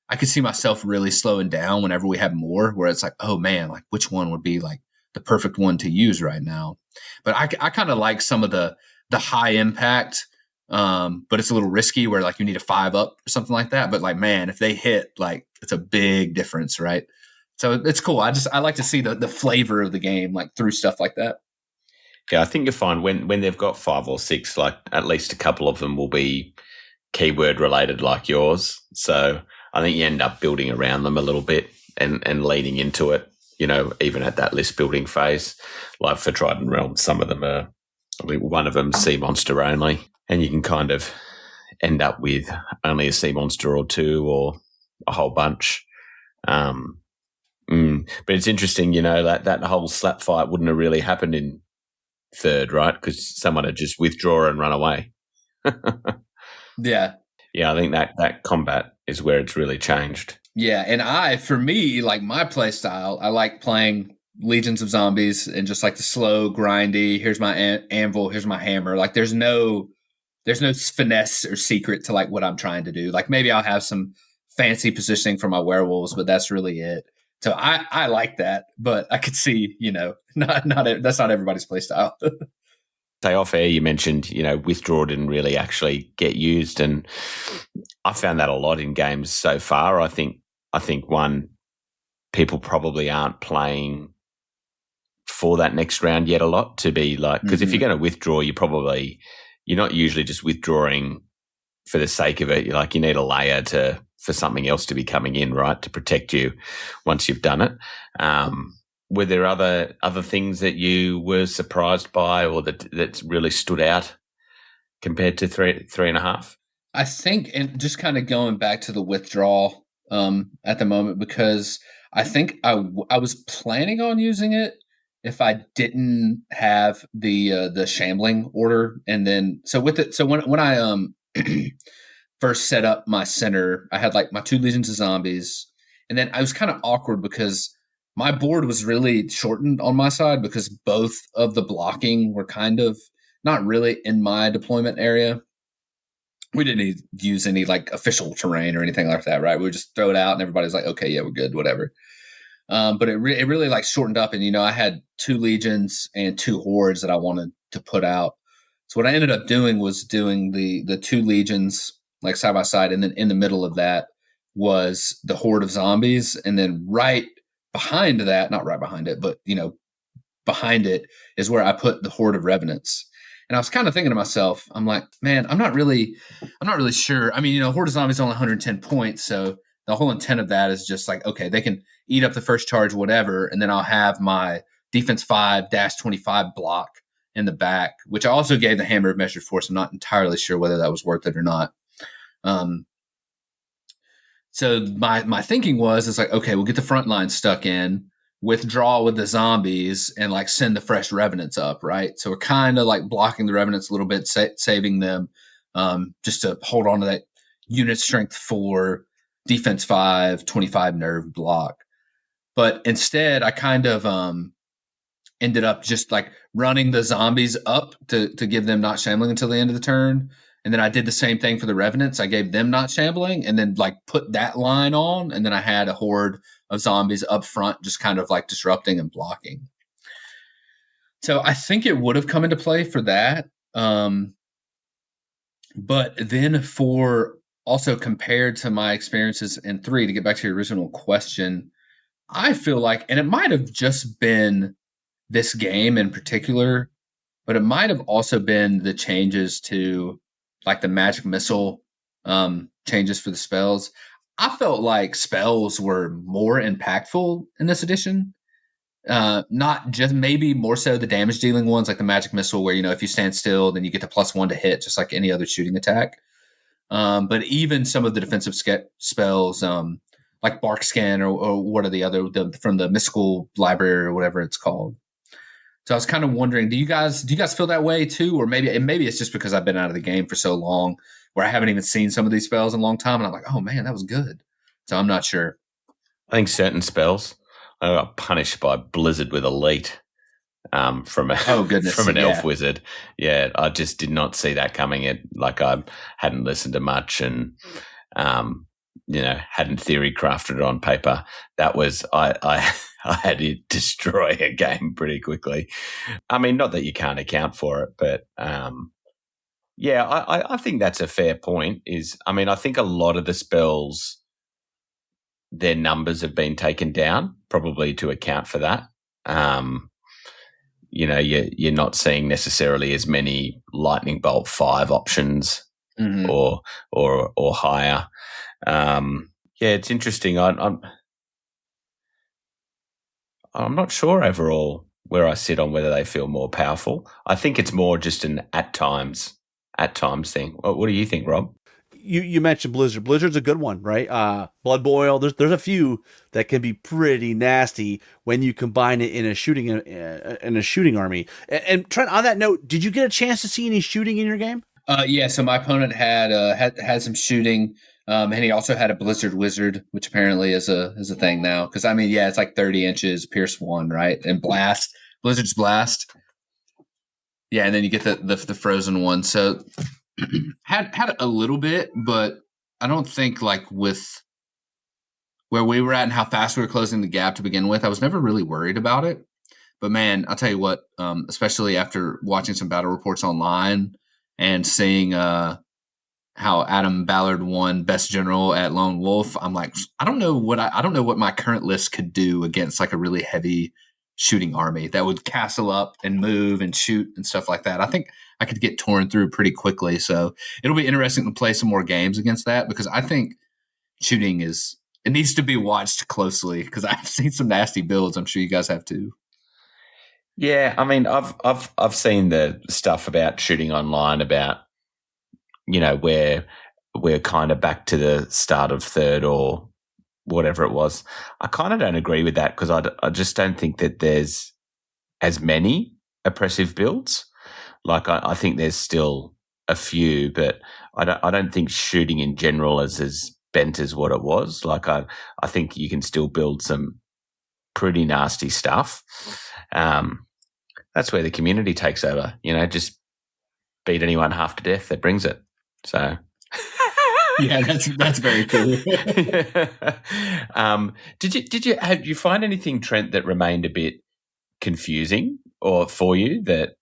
I could see myself really slowing down whenever we have more, where it's like, oh man, like which one would be like the perfect one to use right now? But I kind of like some of the high impact, but it's a little risky where like you need a 5 up or something like that. But like, man, if they hit, like it's a big difference, right? So it's cool. I like to see the flavor of the game, like through stuff like that. Yeah, I think you'll find when they've got 5 or 6, like at least a couple of them will be keyword related like yours. So I think you end up building around them a little bit and leading into it, even at that list building phase. Like for Trident Realm, some of them are, I mean, one of them sea monster only, and you can kind of end up with only a sea monster or 2 or a whole bunch. But it's interesting, that whole slap fight wouldn't have really happened in 3rd, right? Because someone would just withdraw and run away. Yeah. Yeah, I think that combat is where it's really changed. Yeah, and for me, like my play style, I like playing legions of zombies and just like the slow, grindy. Here's my anvil. Here's my hammer. Like there's no finesse or secret to like what I'm trying to do. Like maybe I'll have some fancy positioning for my werewolves, but that's really it. So I like that, but I could see, not that's not everybody's play style. Say off air, you mentioned, withdraw didn't really actually get used, and I found that a lot in games so far. I think one, people probably aren't playing for that next round yet a lot to be like, because if you're going to withdraw, you're not usually just withdrawing for the sake of it. You're like, you need a layer for something else to be coming in, right, to protect you once you've done it. Were there other things that you were surprised by or that really stood out compared to 3.5? I think, and just kind of going back to the withdrawal at the moment, because I think I was planning on using it if I didn't have the shambling order, and then so when I first set up my center, I had like my 2 legions of zombies, and then I was kind of awkward because my board was really shortened on my side because both of the blocking were kind of not really in my deployment area. We didn't use any like official terrain or anything like that, right? We would just throw it out and everybody's like, okay, yeah, we're good, whatever. But it really like shortened up, and I had 2 legions and 2 hordes that I wanted to put out. So what I ended up doing was doing the 2 legions like side by side, and then in the middle of that was the horde of zombies, and then right behind that, not right behind it, but behind it is where I put the horde of revenants. And I was kind of thinking to myself, I'm like, man, I'm not really sure. I mean, horde of zombies is only 110 points, so the whole intent of that is just like, okay, they can eat up the first charge, whatever, and then I'll have my defense 5-25 block in the back, which I also gave the hammer of measured force. I'm not entirely sure whether that was worth it or not. So my thinking was, like, okay, we'll get the front line stuck in, withdraw with the zombies, and like send the fresh revenants up, right? So we're kind of like blocking the revenants a little bit, saving them just to hold on to that unit strength 4, defense 5, 25 nerve block. But instead, I kind of ended up just like running the zombies up to give them not shambling until the end of the turn. And then I did the same thing for the revenants. I gave them not shambling and then like put that line on. And then I had a horde of zombies up front, just kind of like disrupting and blocking. So I think it would have come into play for that. But then for also compared to my experiences in 3, to get back to your original question, I feel like, and it might have just been this game in particular, but it might have also been the changes to like the magic missile changes for the spells. I felt like spells were more impactful in this edition. Not just, maybe more so the damage dealing ones, like the magic missile, where if you stand still, then you get the +1 to hit, just like any other shooting attack. But even some of the defensive spells, like bark skin or what are the other from the mystical library or whatever it's called. So I was kind of wondering, do you guys feel that way too, or maybe it's just because I've been out of the game for so long, where I haven't even seen some of these spells in a long time, and I'm like, oh man, that was good. So I'm not sure. I think certain spells, I got punished by Blizzard with Elite from an elf wizard. Yeah, I just did not see that coming. I hadn't listened to much and hadn't theory crafted it on paper. That was I had to destroy a game pretty quickly. I mean, not that you can't account for it, but I think that's a fair point. I think a lot of the spells, their numbers have been taken down, probably to account for that. You're not seeing necessarily as many Lightning Bolt 5 options or higher. It's interesting. I'm not sure overall where I sit on whether they feel more powerful. I think it's more just an at times thing. What do you think, Rob? You mentioned Blizzard. Blizzard's a good one, right? Blood Boil. There's a few that can be pretty nasty when you combine it in a shooting army. And Trent, on that note, did you get a chance to see any shooting in your game? Yeah, so my opponent had some shooting, and he also had a Blizzard Wizard, which apparently is a thing now. Because I mean, yeah, it's like 30 inches, Pierce 1, right, and Blast, Blizzard's Blast. Yeah, and then you get the frozen one. So had a little bit, but I don't think like with where we were at and how fast we were closing the gap to begin with, I was never really worried about it. But man, I'll tell you what, especially after watching some battle reports online and seeing how Adam Ballard won Best General at Lone Wolf, I'm like, I don't know what my current list could do against like a really heavy shooting army that would castle up and move and shoot and stuff like that. I think I could get torn through pretty quickly. So it'll be interesting to play some more games against that because I think shooting it needs to be watched closely because I've seen some nasty builds. I'm sure you guys have too. Yeah, I mean, I've seen the stuff about shooting online about, where we're kind of back to the start of third or whatever it was. I kind of don't agree with that because I just don't think that there's as many oppressive builds. Like I think there's still a few, but I don't think shooting in general is as bent as what it was. Like I think you can still build some pretty nasty stuff. That's where the community takes over. Just beat anyone half to death that brings it. So. Yeah, that's very cool. Did you find anything, Trent, that remained a bit confusing or for you that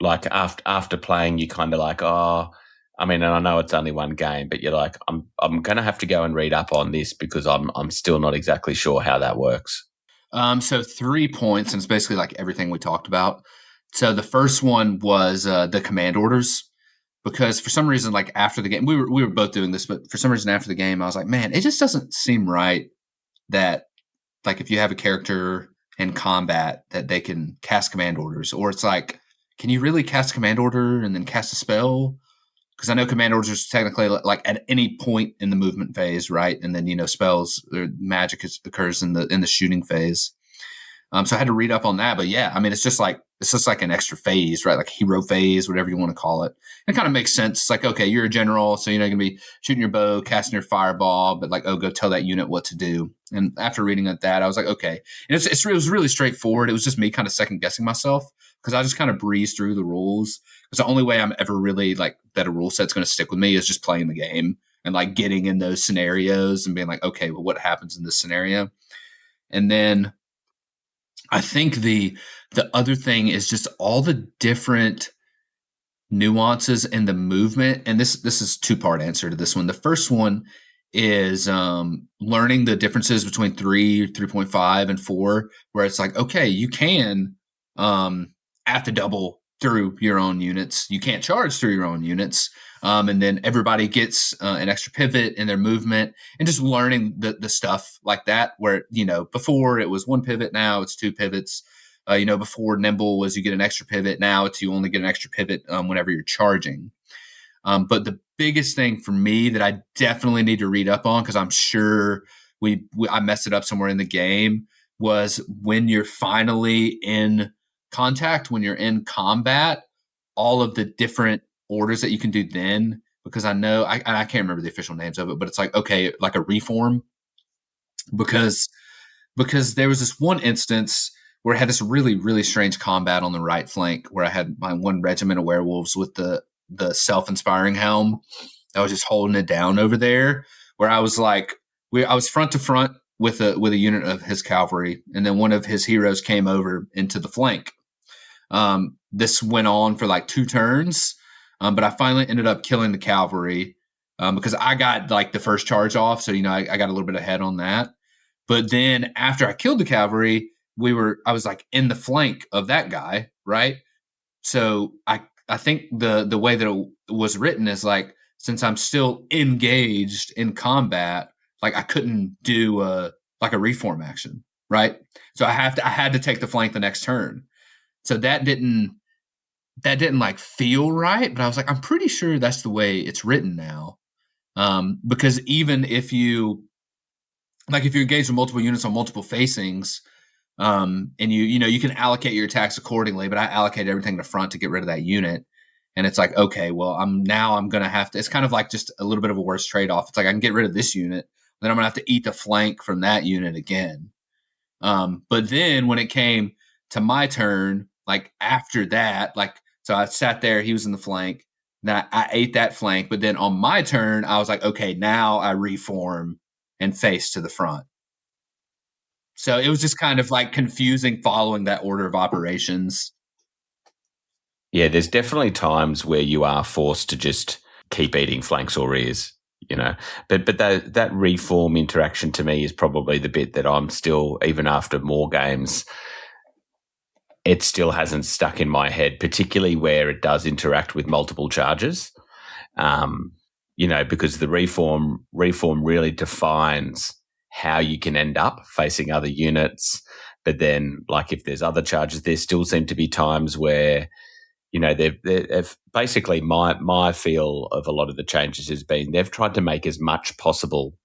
like after playing you kind of like, oh, I mean, and I know it's only one game, but you're like, I'm going to have to go and read up on this because I'm still not exactly sure how that works. So 3 points, and it's basically like everything we talked about. So the first one was the command orders, because for some reason, like after the game, we were both doing this, but for some reason after the game, I was like, man, it just doesn't seem right that like if you have a character in combat that they can cast command orders, or it's like, can you really cast a command order and then cast a spell? Because I know command orders are technically like at any point in the movement phase, right? And then spells or magic occurs in the shooting phase. So I had to read up on that, but yeah, I mean, it's just like an extra phase, right? Like hero phase, whatever you want to call it. It kind of makes sense. It's like, okay, you're a general, so you're not going to be shooting your bow, casting your fireball, but like, oh, go tell that unit what to do. And after reading that, I was like, okay. And it was really straightforward. It was just me kind of second guessing myself because I just kind of breezed through the rules. Because the only way I'm ever really like that a rule set's going to stick with me is just playing the game and like getting in those scenarios and being like, okay, well, what happens in this scenario? And then I think the other thing is just all the different nuances in the movement. And this is 2-part answer to this one. The first one is learning the differences between 3, 3.5, and 4, where it's like, okay, you can have to double through your own units. You can't charge through your own units. And then everybody gets an extra pivot in their movement, and just learning the stuff like that, where, before it was 1 pivot, now it's 2 pivots. Before nimble was you get an extra pivot. Now it's you only get an extra pivot whenever you're charging. But the biggest thing for me that I definitely need to read up on, because I'm sure I messed it up somewhere in the game, was when you're finally in contact, when you're in combat, all of the different orders that you can do then, because I know I can't remember the official names of it, but it's like, okay, like a reform, because there was this one instance where I had this really, really strange combat on the right flank where I had my 1 regiment of werewolves with the self-inspiring helm. I was just holding it down over there, where I was like, I was front to front with a unit of his cavalry, and then one of his heroes came over into the flank. This went on for like 2 turns, but I finally ended up killing the cavalry because I got like the first charge off, so I got a little bit ahead on that. But then after I killed the cavalry, I was like in the flank of that guy, right? So I think the way that it was written is like, since I'm still engaged in combat, like I couldn't do like a reform action, right? So I had to take the flank the next turn. So that didn't like feel right, but I was like, I'm pretty sure that's the way it's written now. Because even if you're engaged with multiple units on multiple facings, and you can allocate your attacks accordingly, but I allocate everything to front to get rid of that unit. And it's like, okay, well, I'm going to have to, it's kind of like just a little bit of a worse trade-off. It's like I can get rid of this unit, then I'm going to have to eat the flank from that unit again. But then when it came to my turn, like after that, like, so I sat there, he was in the flank, then I ate that flank. But then on my turn, I was like, okay, now I reform and face to the front. So it was just kind of like confusing following that order of operations. Yeah, there's definitely times where you are forced to just keep eating flanks or rears, you know. But that reform interaction to me is probably the bit that I'm still, even after more games, it still hasn't stuck in my head, particularly where it does interact with multiple charges. You know, because the reform really defines how you can end up facing other units. But then, like, if there's other charges, there still seem to be times where, you know, they've basically my feel of a lot of the changes has been they've tried to make as much possible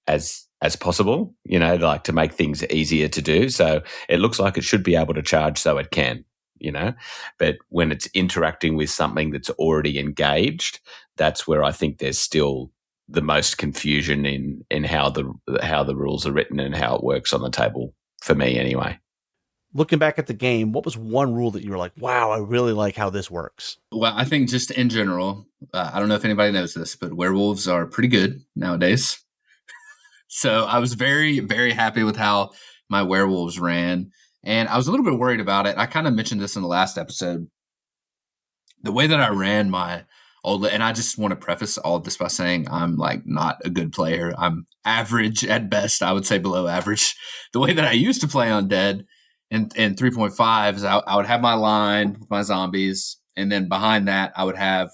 as possible, you know, like to make things easier to do. So it looks like it should be able to charge so it can, you know, but when it's interacting with something that's already engaged, that's where I think there's still the most confusion in how the rules are written and how it works on the table for me anyway. Looking back at the game, what was one rule that you were like, wow, I really like how this works? Well, I think just in general, I don't know if anybody knows this, but werewolves are pretty good nowadays. So I was very, very happy with how my werewolves ran. And I was a little bit worried about it. I kind of mentioned this in the last episode. The way that I ran my old, and I just want to preface all of this by saying I'm like not a good player. I'm average at best. I would say below average. The way that I used to play Undead in 3.5 is I would have my line with my zombies, and then behind that I would have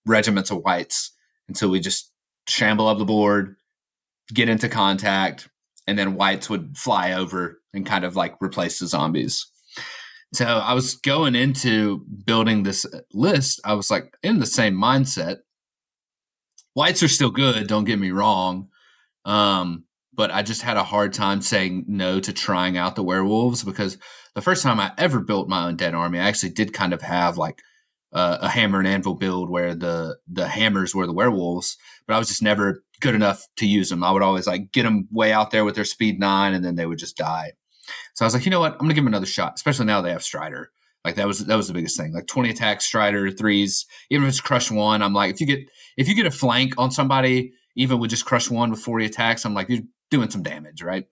regiments of wights until we just shamble up the board, get into contact, and then wights would fly over and kind of like replace the zombies. So I was going into building this list, I was like in the same mindset. Wights are still good, don't get me wrong. But I just had a hard time saying no to trying out the werewolves, because the first time I ever built my undead army, I actually did kind of have like a hammer and anvil build where the hammers were the werewolves, but I was just never good enough to use them. I would always like get them way out there with their speed 9, and then they would just die. So I was like, you know what? I'm gonna give them another shot, especially now they have Strider. Like that was the biggest thing. Like 20 attacks, Strider, 3s. Even if it's crush 1, I'm like, if you get a flank on somebody, even with just crush 1 with 40 attacks, I'm like, you're doing some damage, right?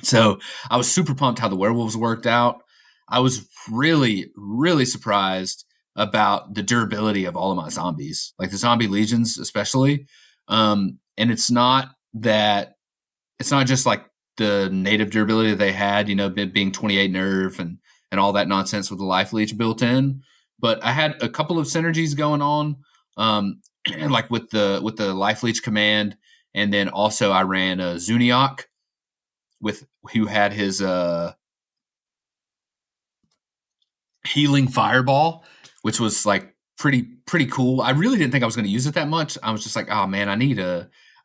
So I was super pumped how the werewolves worked out. I was really, really surprised about the durability of all of my zombies, like the zombie legions especially. And it's not just like the native durability that they had, you know, being 28 nerve and all that nonsense with the life leech built in. But I had a couple of synergies going on, like with the life leech command, and then also I ran a Zuniok who had his healing fireball, which was like pretty cool. I really didn't think I was going to use it that much. I was just like, oh man, I need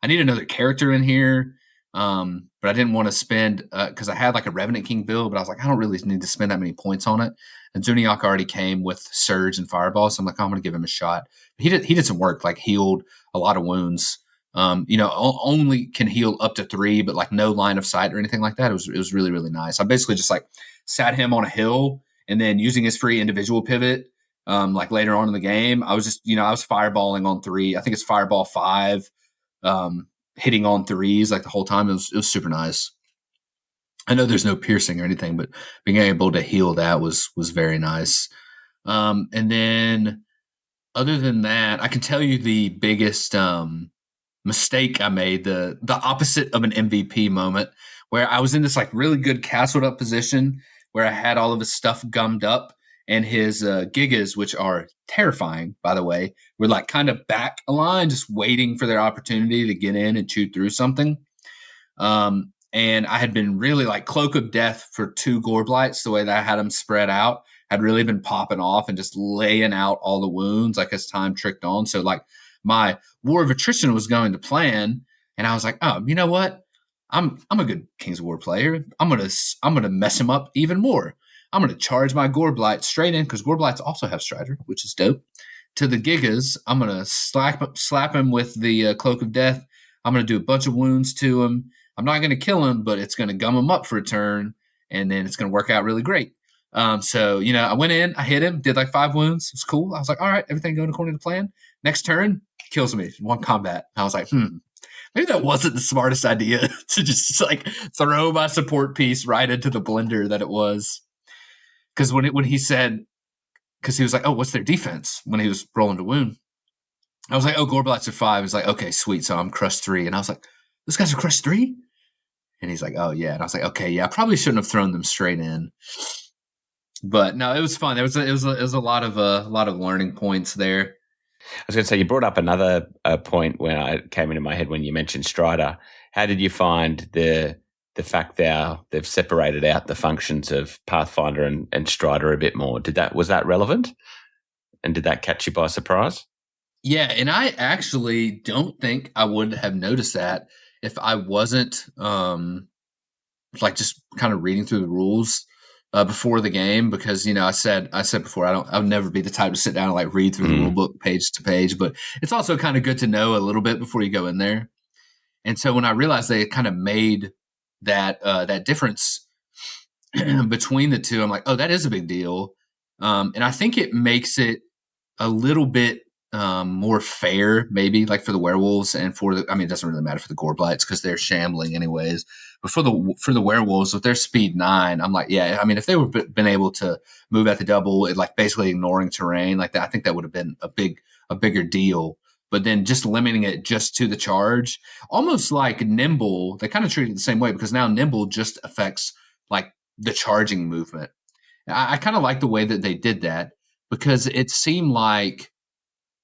another character in here. But I didn't want to spend because I had like a Revenant King build, but I was like, I don't really need to spend that many points on it. And Zuniok already came with Surge and Fireball, so I'm like, oh, I'm going to give him a shot. He did some work, like healed a lot of wounds. You know, only can heal up to 3, but like no line of sight or anything like that. It was really, really nice. I basically just like sat him on a hill, and then using his free individual pivot, like later on in the game, I was just, you know, I was fireballing on 3. I think it's Fireball 5, hitting on 3s like the whole time. It was super nice. I know there's no piercing or anything, but being able to heal that was very nice. And then other than that, I can tell you the biggest mistake I made, the opposite of an MVP moment, where I was in this like really good castled up position where I had all of his stuff gummed up, and his Gigas, which are terrifying, by the way, were like kind of back a line, just waiting for their opportunity to get in and chew through something. And I had been really like Cloak of Death for 2 Gore Blights, the way that I had them spread out, had really been popping off and just laying out all the wounds like as time tricked on. So like my War of Attrition was going to plan, and I was like, oh, you know what? I'm a good Kings of War player. I'm gonna mess him up even more. I'm going to charge my Goreblight straight in, because Goreblights also have Strider, which is dope. To the Gigas, I'm going to slap him with the Cloak of Death. I'm going to do a bunch of wounds to him. I'm not going to kill him, but it's going to gum him up for a turn, and then it's going to work out really great. So, I went in, I hit him, did like 5 wounds. It was cool. I was like, all right, everything going according to plan. Next turn, kills me, 1 combat. I was like, maybe that wasn't the smartest idea to just like throw my support piece right into the blender that it was. Because when he said, because he was like, oh, what's their defense? When he was rolling to wound, I was like, oh, Goreblights are 5. He's like, okay, sweet. So I'm crushed 3. And I was like, those guys are crushed 3? And he's like, oh, yeah. And I was like, okay, yeah, I probably shouldn't have thrown them straight in. But no, it was fun. It was a lot of learning points there. I was going to say, you brought up another point when it came into my head when you mentioned Strider. How did you find the fact that they've separated out the functions of Pathfinder and Strider a bit more? Was that relevant? And did that catch you by surprise? Yeah, and I actually don't think I would have noticed that if I wasn't like just kind of reading through the rules before the game, because I said before I would never be the type to sit down and like read through the rule book page to page, but it's also kind of good to know a little bit before you go in there. And so when I realized they kind of made that difference between the two, I'm like, oh, that is a big deal, and I think it makes it a little bit more fair, maybe, like for the werewolves and it doesn't really matter for the Goreblights because they're shambling anyways. But for the werewolves with their speed 9, I'm like, yeah, if they would been able to move at the double, like basically ignoring terrain like that, I think that would have been a bigger deal. But then just limiting it just to the charge, almost like Nimble, they kind of treat it the same way, because now Nimble just affects like the charging movement. I kind of like the way that they did that, because it seemed like,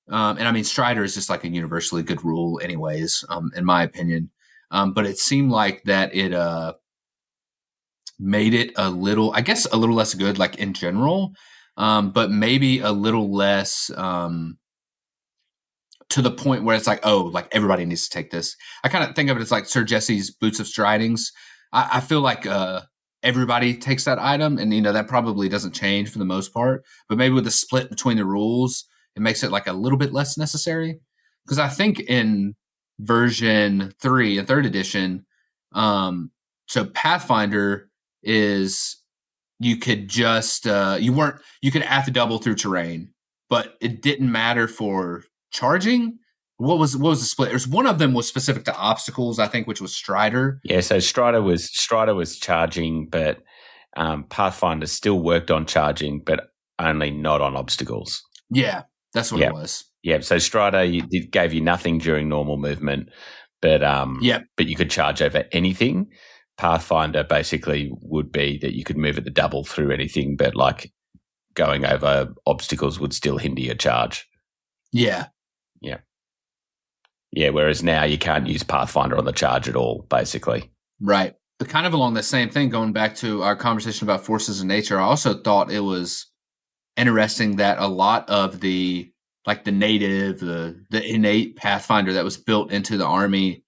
Strider is just like a universally good rule anyways, in my opinion. But it seemed like that it made it a little less good, like in general, but maybe a little less to the point where it's like, oh, like everybody needs to take this. I kind of think of it as like Sir Jesse's Boots of Stridings. I feel like everybody takes that item, and that probably doesn't change for the most part. But maybe with the split between the rules, it makes it like a little bit less necessary. Because I think in version 3 and 3rd edition, so Pathfinder is you could just you could add the double through terrain, but it didn't matter for charging. What was the split? There's one of them was specific to obstacles, I think, which was Strider. Yeah, so Strider was charging, but Pathfinder still worked on charging, but only not on obstacles. Yeah, that's what it was. Yeah, so Strider gave you nothing during normal movement, but but you could charge over anything. Pathfinder basically would be that you could move at the double through anything, but like going over obstacles would still hinder your charge. Yeah. Yeah. Yeah, whereas now you can't use Pathfinder on the charge at all, basically. Right. But kind of along the same thing, going back to our conversation about forces of nature, I also thought it was interesting that a lot of the native, the innate Pathfinder that was built into the army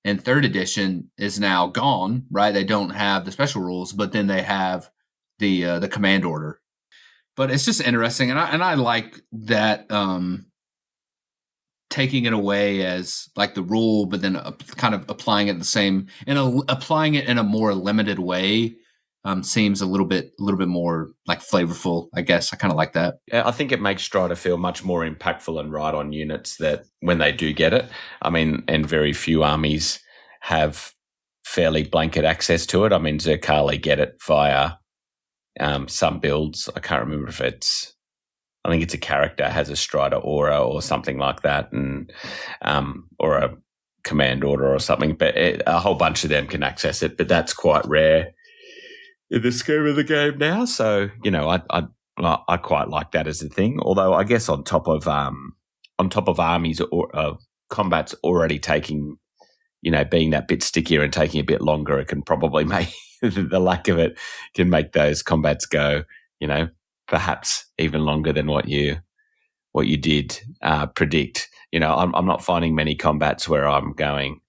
in 3rd edition is now gone, right? They don't have the special rules, but then they have the command order. But it's just interesting, and I like that taking it away as like the rule, but then kind of applying it applying it in a more limited way seems a little bit more like flavorful, I guess. I kind of like that. Yeah, I think it makes Strider feel much more impactful and right on units that when they do get it. And very few armies have fairly blanket access to it. Zerkali get it via some builds. I can't remember if I think it's a character has a Strider aura or something like that, and or a command order or something. But a whole bunch of them can access it, but that's quite rare in the scheme of the game now. So I quite like that as a thing. Although I guess on top of armies or combat's already taking, being that bit stickier and taking a bit longer, it can probably make the lack of it can make those combats go, perhaps even longer than what you did predict. I'm not finding many combats where I'm going,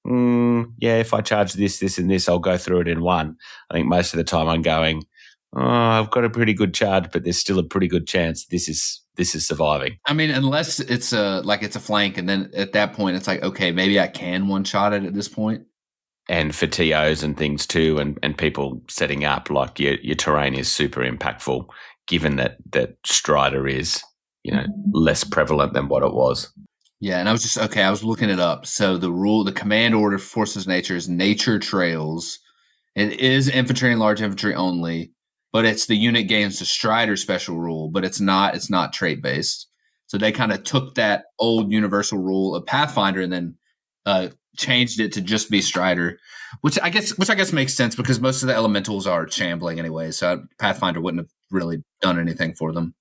if I charge this, and this, I'll go through it in one. I think most of the time I'm going, oh, I've got a pretty good charge, but there's still a pretty good chance this is surviving. I mean, unless it's a flank, and then at that point it's like, okay, maybe I can one-shot it at this point. And for TOs and things too, and people setting up, like your terrain is super impactful, given that Strider is, less prevalent than what it was. Yeah, and I was looking it up. So the command order for Forces of Nature is Nature Trails. It is infantry and large infantry only, but it's the unit gains the Strider special rule, but it's not trait based. So they kind of took that old universal rule of Pathfinder and then changed it to just be Strider, which I guess makes sense because most of the elementals are shambling anyway. So Pathfinder wouldn't have really done anything for them.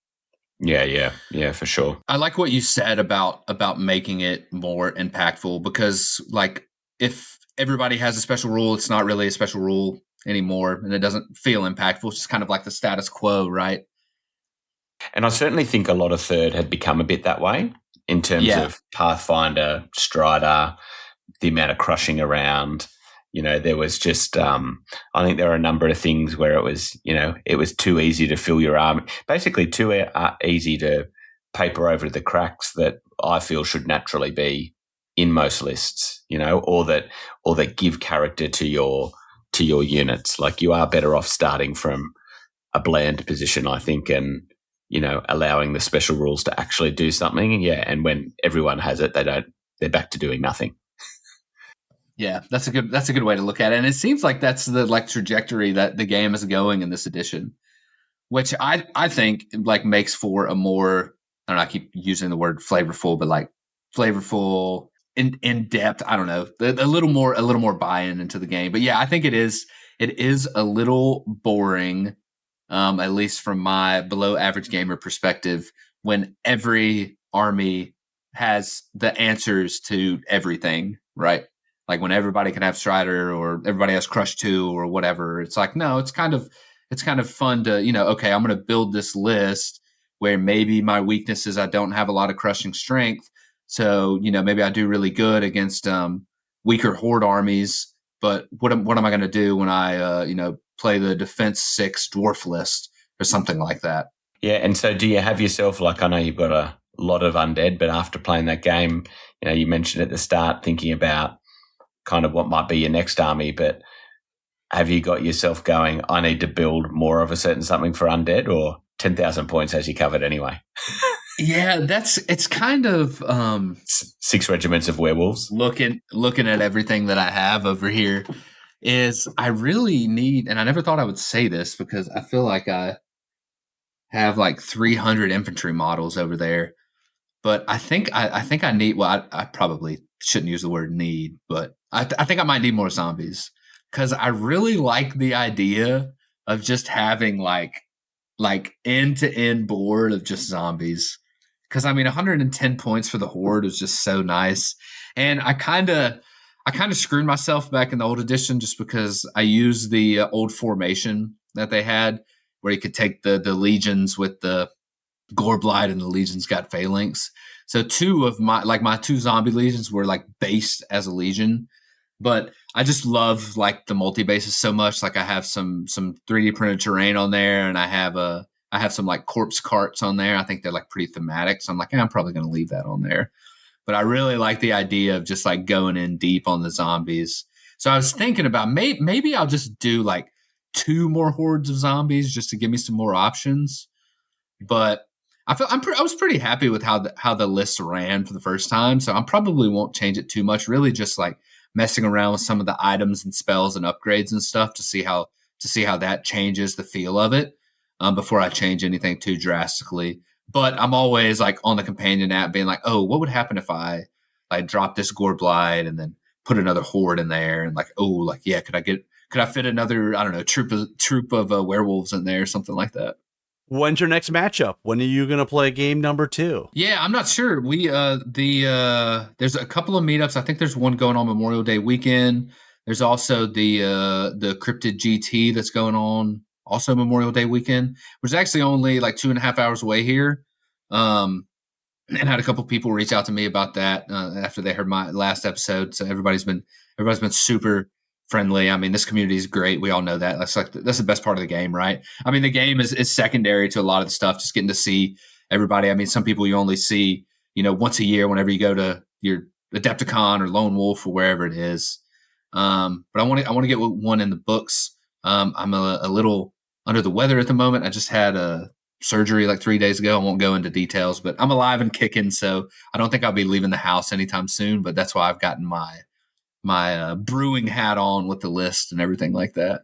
Yeah, for sure. I like what you said about making it more impactful because, like, if everybody has a special rule, it's not really a special rule anymore, and it doesn't feel impactful. It's just kind of like the status quo, right? And I certainly think a lot of third had become a bit that way in terms of Pathfinder, Strider, the amount of crushing around. There was just, I think there are a number of things where it was too easy to fill your army, basically too easy to paper over the cracks that I feel should naturally be in most lists, or that give character to your units. Like, you are better off starting from a bland position, I think, and, allowing the special rules to actually do something. Yeah. And when everyone has it, they're back to doing nothing. Yeah, that's a good way to look at it. And it seems like that's the trajectory that the game is going in this edition, which I think makes for a more, I don't know, I keep using the word flavorful, but flavorful, in depth, I don't know, a little more buy-in into the game. But yeah, I think it is a little boring, at least from my below average gamer perspective, when every army has the answers to everything, right? Like when everybody can have Strider or everybody has Crush 2 or whatever. It's like, no, it's kind of fun to, okay, I'm going to build this list where maybe my weakness is I don't have a lot of crushing strength. So, maybe I do really good against weaker horde armies. But what am I going to do when I, play the defense 6 dwarf list or something like that? Yeah. And so do you have yourself, I know you've got a lot of undead, but after playing that game, you mentioned at the start thinking about kind of what might be your next army, but have you got yourself going, I need to build more of a certain something for undead, or 10,000 points has you covered anyway? Yeah, it's kind of 6 regiments of werewolves. Looking at everything that I have over here is I really need, and I never thought I would say this because I feel like I have 300 infantry models over there, but I think I need, well, I probably shouldn't use the word need, but I think I might need more zombies because I really like the idea of just having end-to-end board of just zombies. Because 110 points for the horde is just so nice, and I kind of screwed myself back in the old edition just because I used the old formation that they had, where you could take the legions with the Goreblight and the legions got phalanx. So 2 of my 2 zombie legions were based as a legion. But I just love the multi-bases so much. I have some 3D printed terrain on there, and I have some corpse carts on there. I think they're pretty thematic. So I'm probably going to leave that on there. But I really like the idea of just going in deep on the zombies. So I was thinking about maybe I'll just do 2 more hordes of zombies just to give me some more options. But I was pretty happy with how the list ran for the first time. So I probably won't change it too much. Really just messing around with some of the items and spells and upgrades and stuff to see how that changes the feel of it before I change anything too drastically. But I'm always on the companion app being oh, what would happen if I drop this Goreblight and then put another horde in there and yeah, could I fit another, I don't know, troop of werewolves in there, something like that. When's your next matchup? When are you going to play game number 2? Yeah, I'm not sure. We there's a couple of meetups. I think there's one going on Memorial Day weekend. There's also the Cryptid GT that's going on also Memorial Day weekend, which is actually only 2.5 hours away here. And had a couple people reach out to me about that after they heard my last episode. So everybody's been super friendly. I mean, this community is great. We all know that. That's the best part of the game, right? I mean, the game is secondary to a lot of the stuff. Just getting to see everybody. I mean, some people you only see, once a year whenever you go to your Adepticon or Lone Wolf or wherever it is. But I want to get one in the books. I'm a little under the weather at the moment. I just had a surgery like 3 days ago. I won't go into details, but I'm alive and kicking, so I don't think I'll be leaving the house anytime soon. But that's why I've gotten my brewing hat on with the list and everything like that.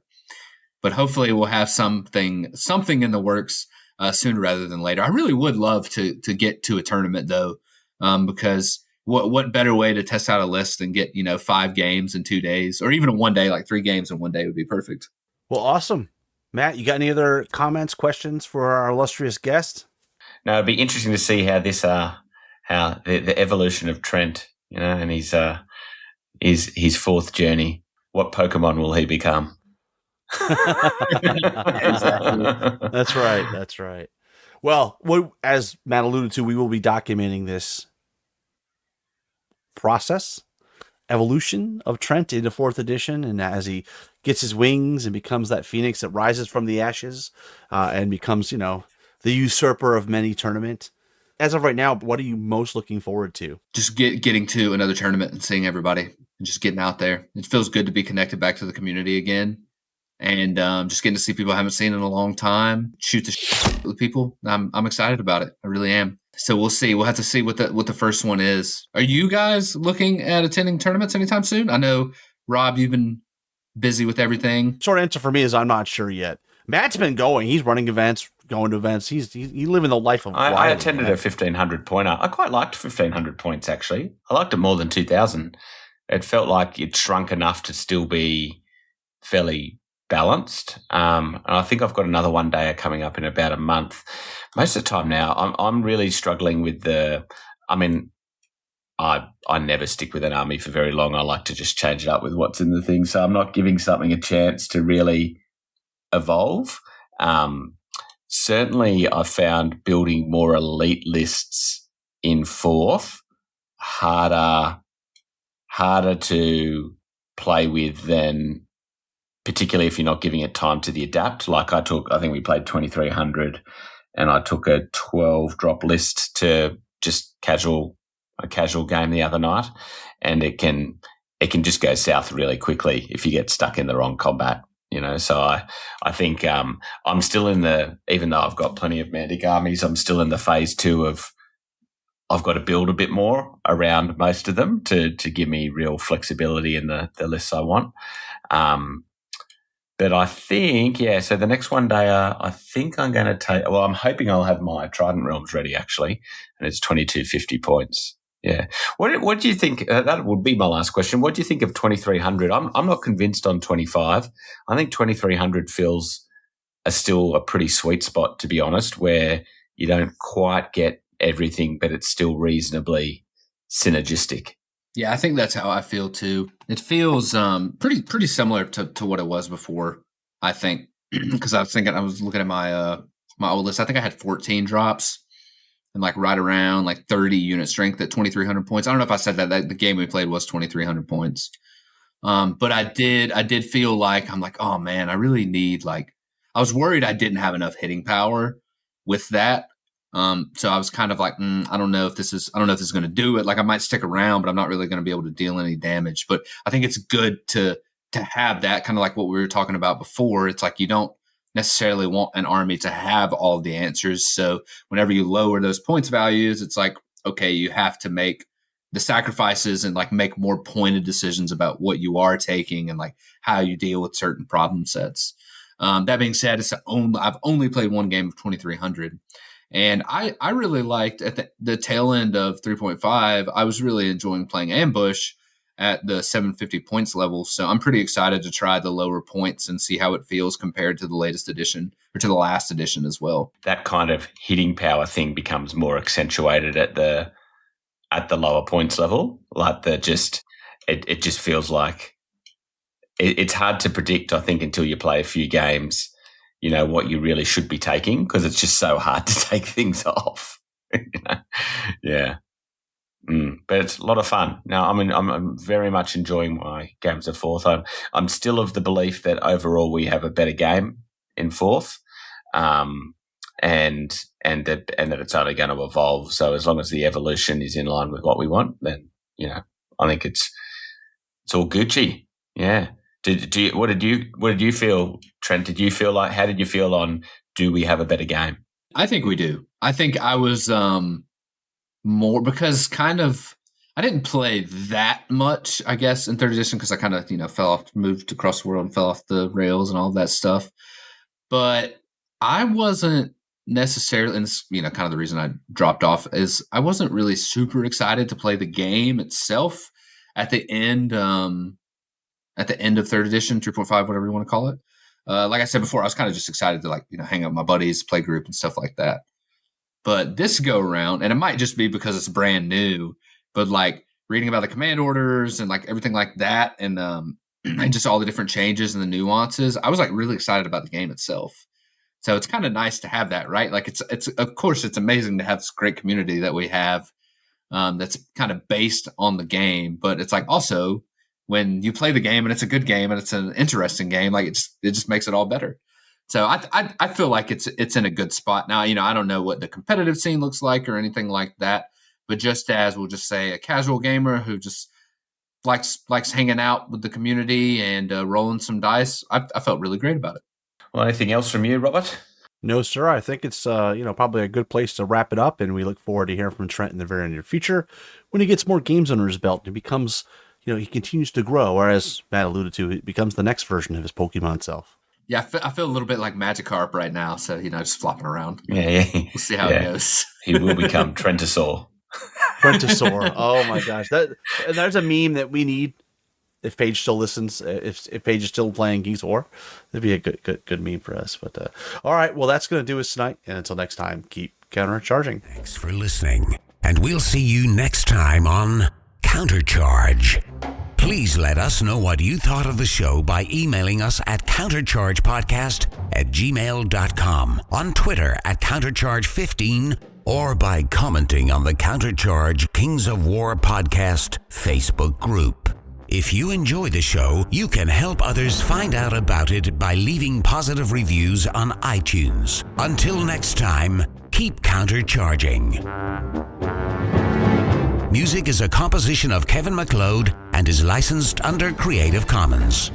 But hopefully we'll have something in the works sooner rather than later. I really would love to get to a tournament though, because what better way to test out a list than get 5 games in 2 days, or even a 1 day, like 3 games in 1 day would be perfect. Well, awesome. Matt, you got any other comments, questions for our illustrious guest? No, it'd be interesting to see how this how the evolution of Trent, and his 4th journey. What Pokemon will he become? Exactly. That's right. Well, as Matt alluded to, we will be documenting this process, evolution of Trent into 4th edition, and as he gets his wings and becomes that phoenix that rises from the ashes and becomes, the usurper of many tournament. As of right now, what are you most looking forward to? Just getting to another tournament and seeing everybody and just getting out there. It feels good to be connected back to the community again. And just getting to see people I haven't seen in a long time, shoot the shit with people. I'm excited about it. I really am. So we'll see. We'll have to see what the first one is. Are you guys looking at attending tournaments anytime soon? I know, Rob, you've been busy with everything. Short answer for me is I'm not sure yet. Matt's been going. He's running events, going to events. He's living the life of. I attended a 1,500 pointer. I quite liked 1,500 points actually. I liked it more than 2,000. It felt like it shrunk enough to still be fairly balanced. And I think I've got another 1 day coming up in about a month. Most of the time now, I'm really struggling with I never stick with an army for very long. I like to just change it up with what's in the thing. So I'm not giving something a chance to really evolve. Certainly I found building more elite lists in 4th harder to play with than, particularly if you're not giving it time to the adapt. Like I think we played 2,300 and I took a 12 drop list to just a casual game the other night, and it can just go south really quickly if you get stuck in the wrong combat, So I think I'm still even though I've got plenty of Mantic armies, I'm still in the phase 2 of I've got to build a bit more around most of them to give me real flexibility in the lists I want. But I think, so the next 1 day, I think I'm going to take, well, I'm hoping I'll have my Trident Realms ready, actually, and it's 2250 points. Yeah. What do you think? That would be my last question. What do you think of 2,300? I'm not convinced on 25. I think 2,300 feels still a pretty sweet spot, to be honest, where you don't quite get everything, but it's still reasonably synergistic. Yeah, I think that's how I feel too. It feels pretty similar to what it was before, I think, because I was looking at my old list. I think I had 14 drops and like right around like 30 unit strength at 2,300 points. I don't know if I said that the game we played was 2,300 points. But I did feel like I'm like, oh man, I really need I was worried I didn't have enough hitting power with that. So I was kind of like, I don't know if this is going to do it. Like I might stick around, but I'm not really going to be able to deal any damage. But I think it's good to have that, kind of like what we were talking about before. It's like you don't necessarily want an army to have all the answers. So whenever you lower those points values, it's like, okay, you have to make the sacrifices and like make more pointed decisions about what you are taking and like how you deal with certain problem sets. That being said, I've only played one game of 2,300. And I really liked at the tail end of 3.5, I was really enjoying playing Ambush at the 750 points level. So I'm pretty excited to try the lower points and see how it feels compared to the latest edition or to the last edition as well. That kind of hitting power thing becomes more accentuated at the lower points level. Like it just feels like it's hard to predict, I think, until you play a few games, what you really should be taking, because it's just so hard to take things off. Yeah. But it's a lot of fun. Now, I mean, I'm very much enjoying my games of fourth. I'm still of the belief that overall we have a better game in fourth, and that it's only going to evolve. So as long as the evolution is in line with what we want, then I think it's all Gucci. Yeah. What did you feel, Trent? How did you feel on? Do we have a better game? I think we do. I think I was more because I didn't play that much, I guess, in third edition because I kind of fell off, moved across the world and fell off the rails and all that stuff. But I wasn't necessarily, and this, kind of the reason I dropped off is I wasn't really super excited to play the game itself at the end of third edition, 3.5, whatever you want to call it. Like I said before, I was kind of just excited to hang out with my buddies, play group and stuff like that. But this go around, and it might just be because it's brand new, but reading about the command orders and everything like that, and just all the different changes and the nuances, I was really excited about the game itself. So it's kind of nice to have that, right? It's of course it's amazing to have this great community that we have that's kind of based on the game, but it's also when you play the game and it's a good game and it's an interesting game, it just makes it all better. So I feel like it's in a good spot now. I don't know what the competitive scene looks like or anything like that, but just as we'll just say a casual gamer who just likes hanging out with the community and rolling some dice, I felt really great about it. Well, anything else from you, Robert? No, sir. I think it's probably a good place to wrap it up, and we look forward to hearing from Trent in the very near future when he gets more games under his belt and becomes, he continues to grow, or as Matt alluded to, it becomes the next version of his Pokemon self. Yeah, I feel a little bit like Magikarp right now, so just flopping around. Yeah. We'll see how it goes. He will become Trentasaur. Trentasaur. Oh my gosh, there's a meme that we need. If Paige still listens, if Paige is still playing Geeks of War, that'd be a good meme for us. But all right, well, that's going to do us tonight. And until next time, keep countercharging. Thanks for listening, and we'll see you next time on Countercharge. Please let us know what you thought of the show by emailing us at counterchargepodcast@gmail.com, on Twitter @countercharge15, or by commenting on the Countercharge Kings of War podcast Facebook group. If you enjoy the show, you can help others find out about it by leaving positive reviews on iTunes. Until next time, keep countercharging. Music is a composition of Kevin MacLeod and is licensed under Creative Commons.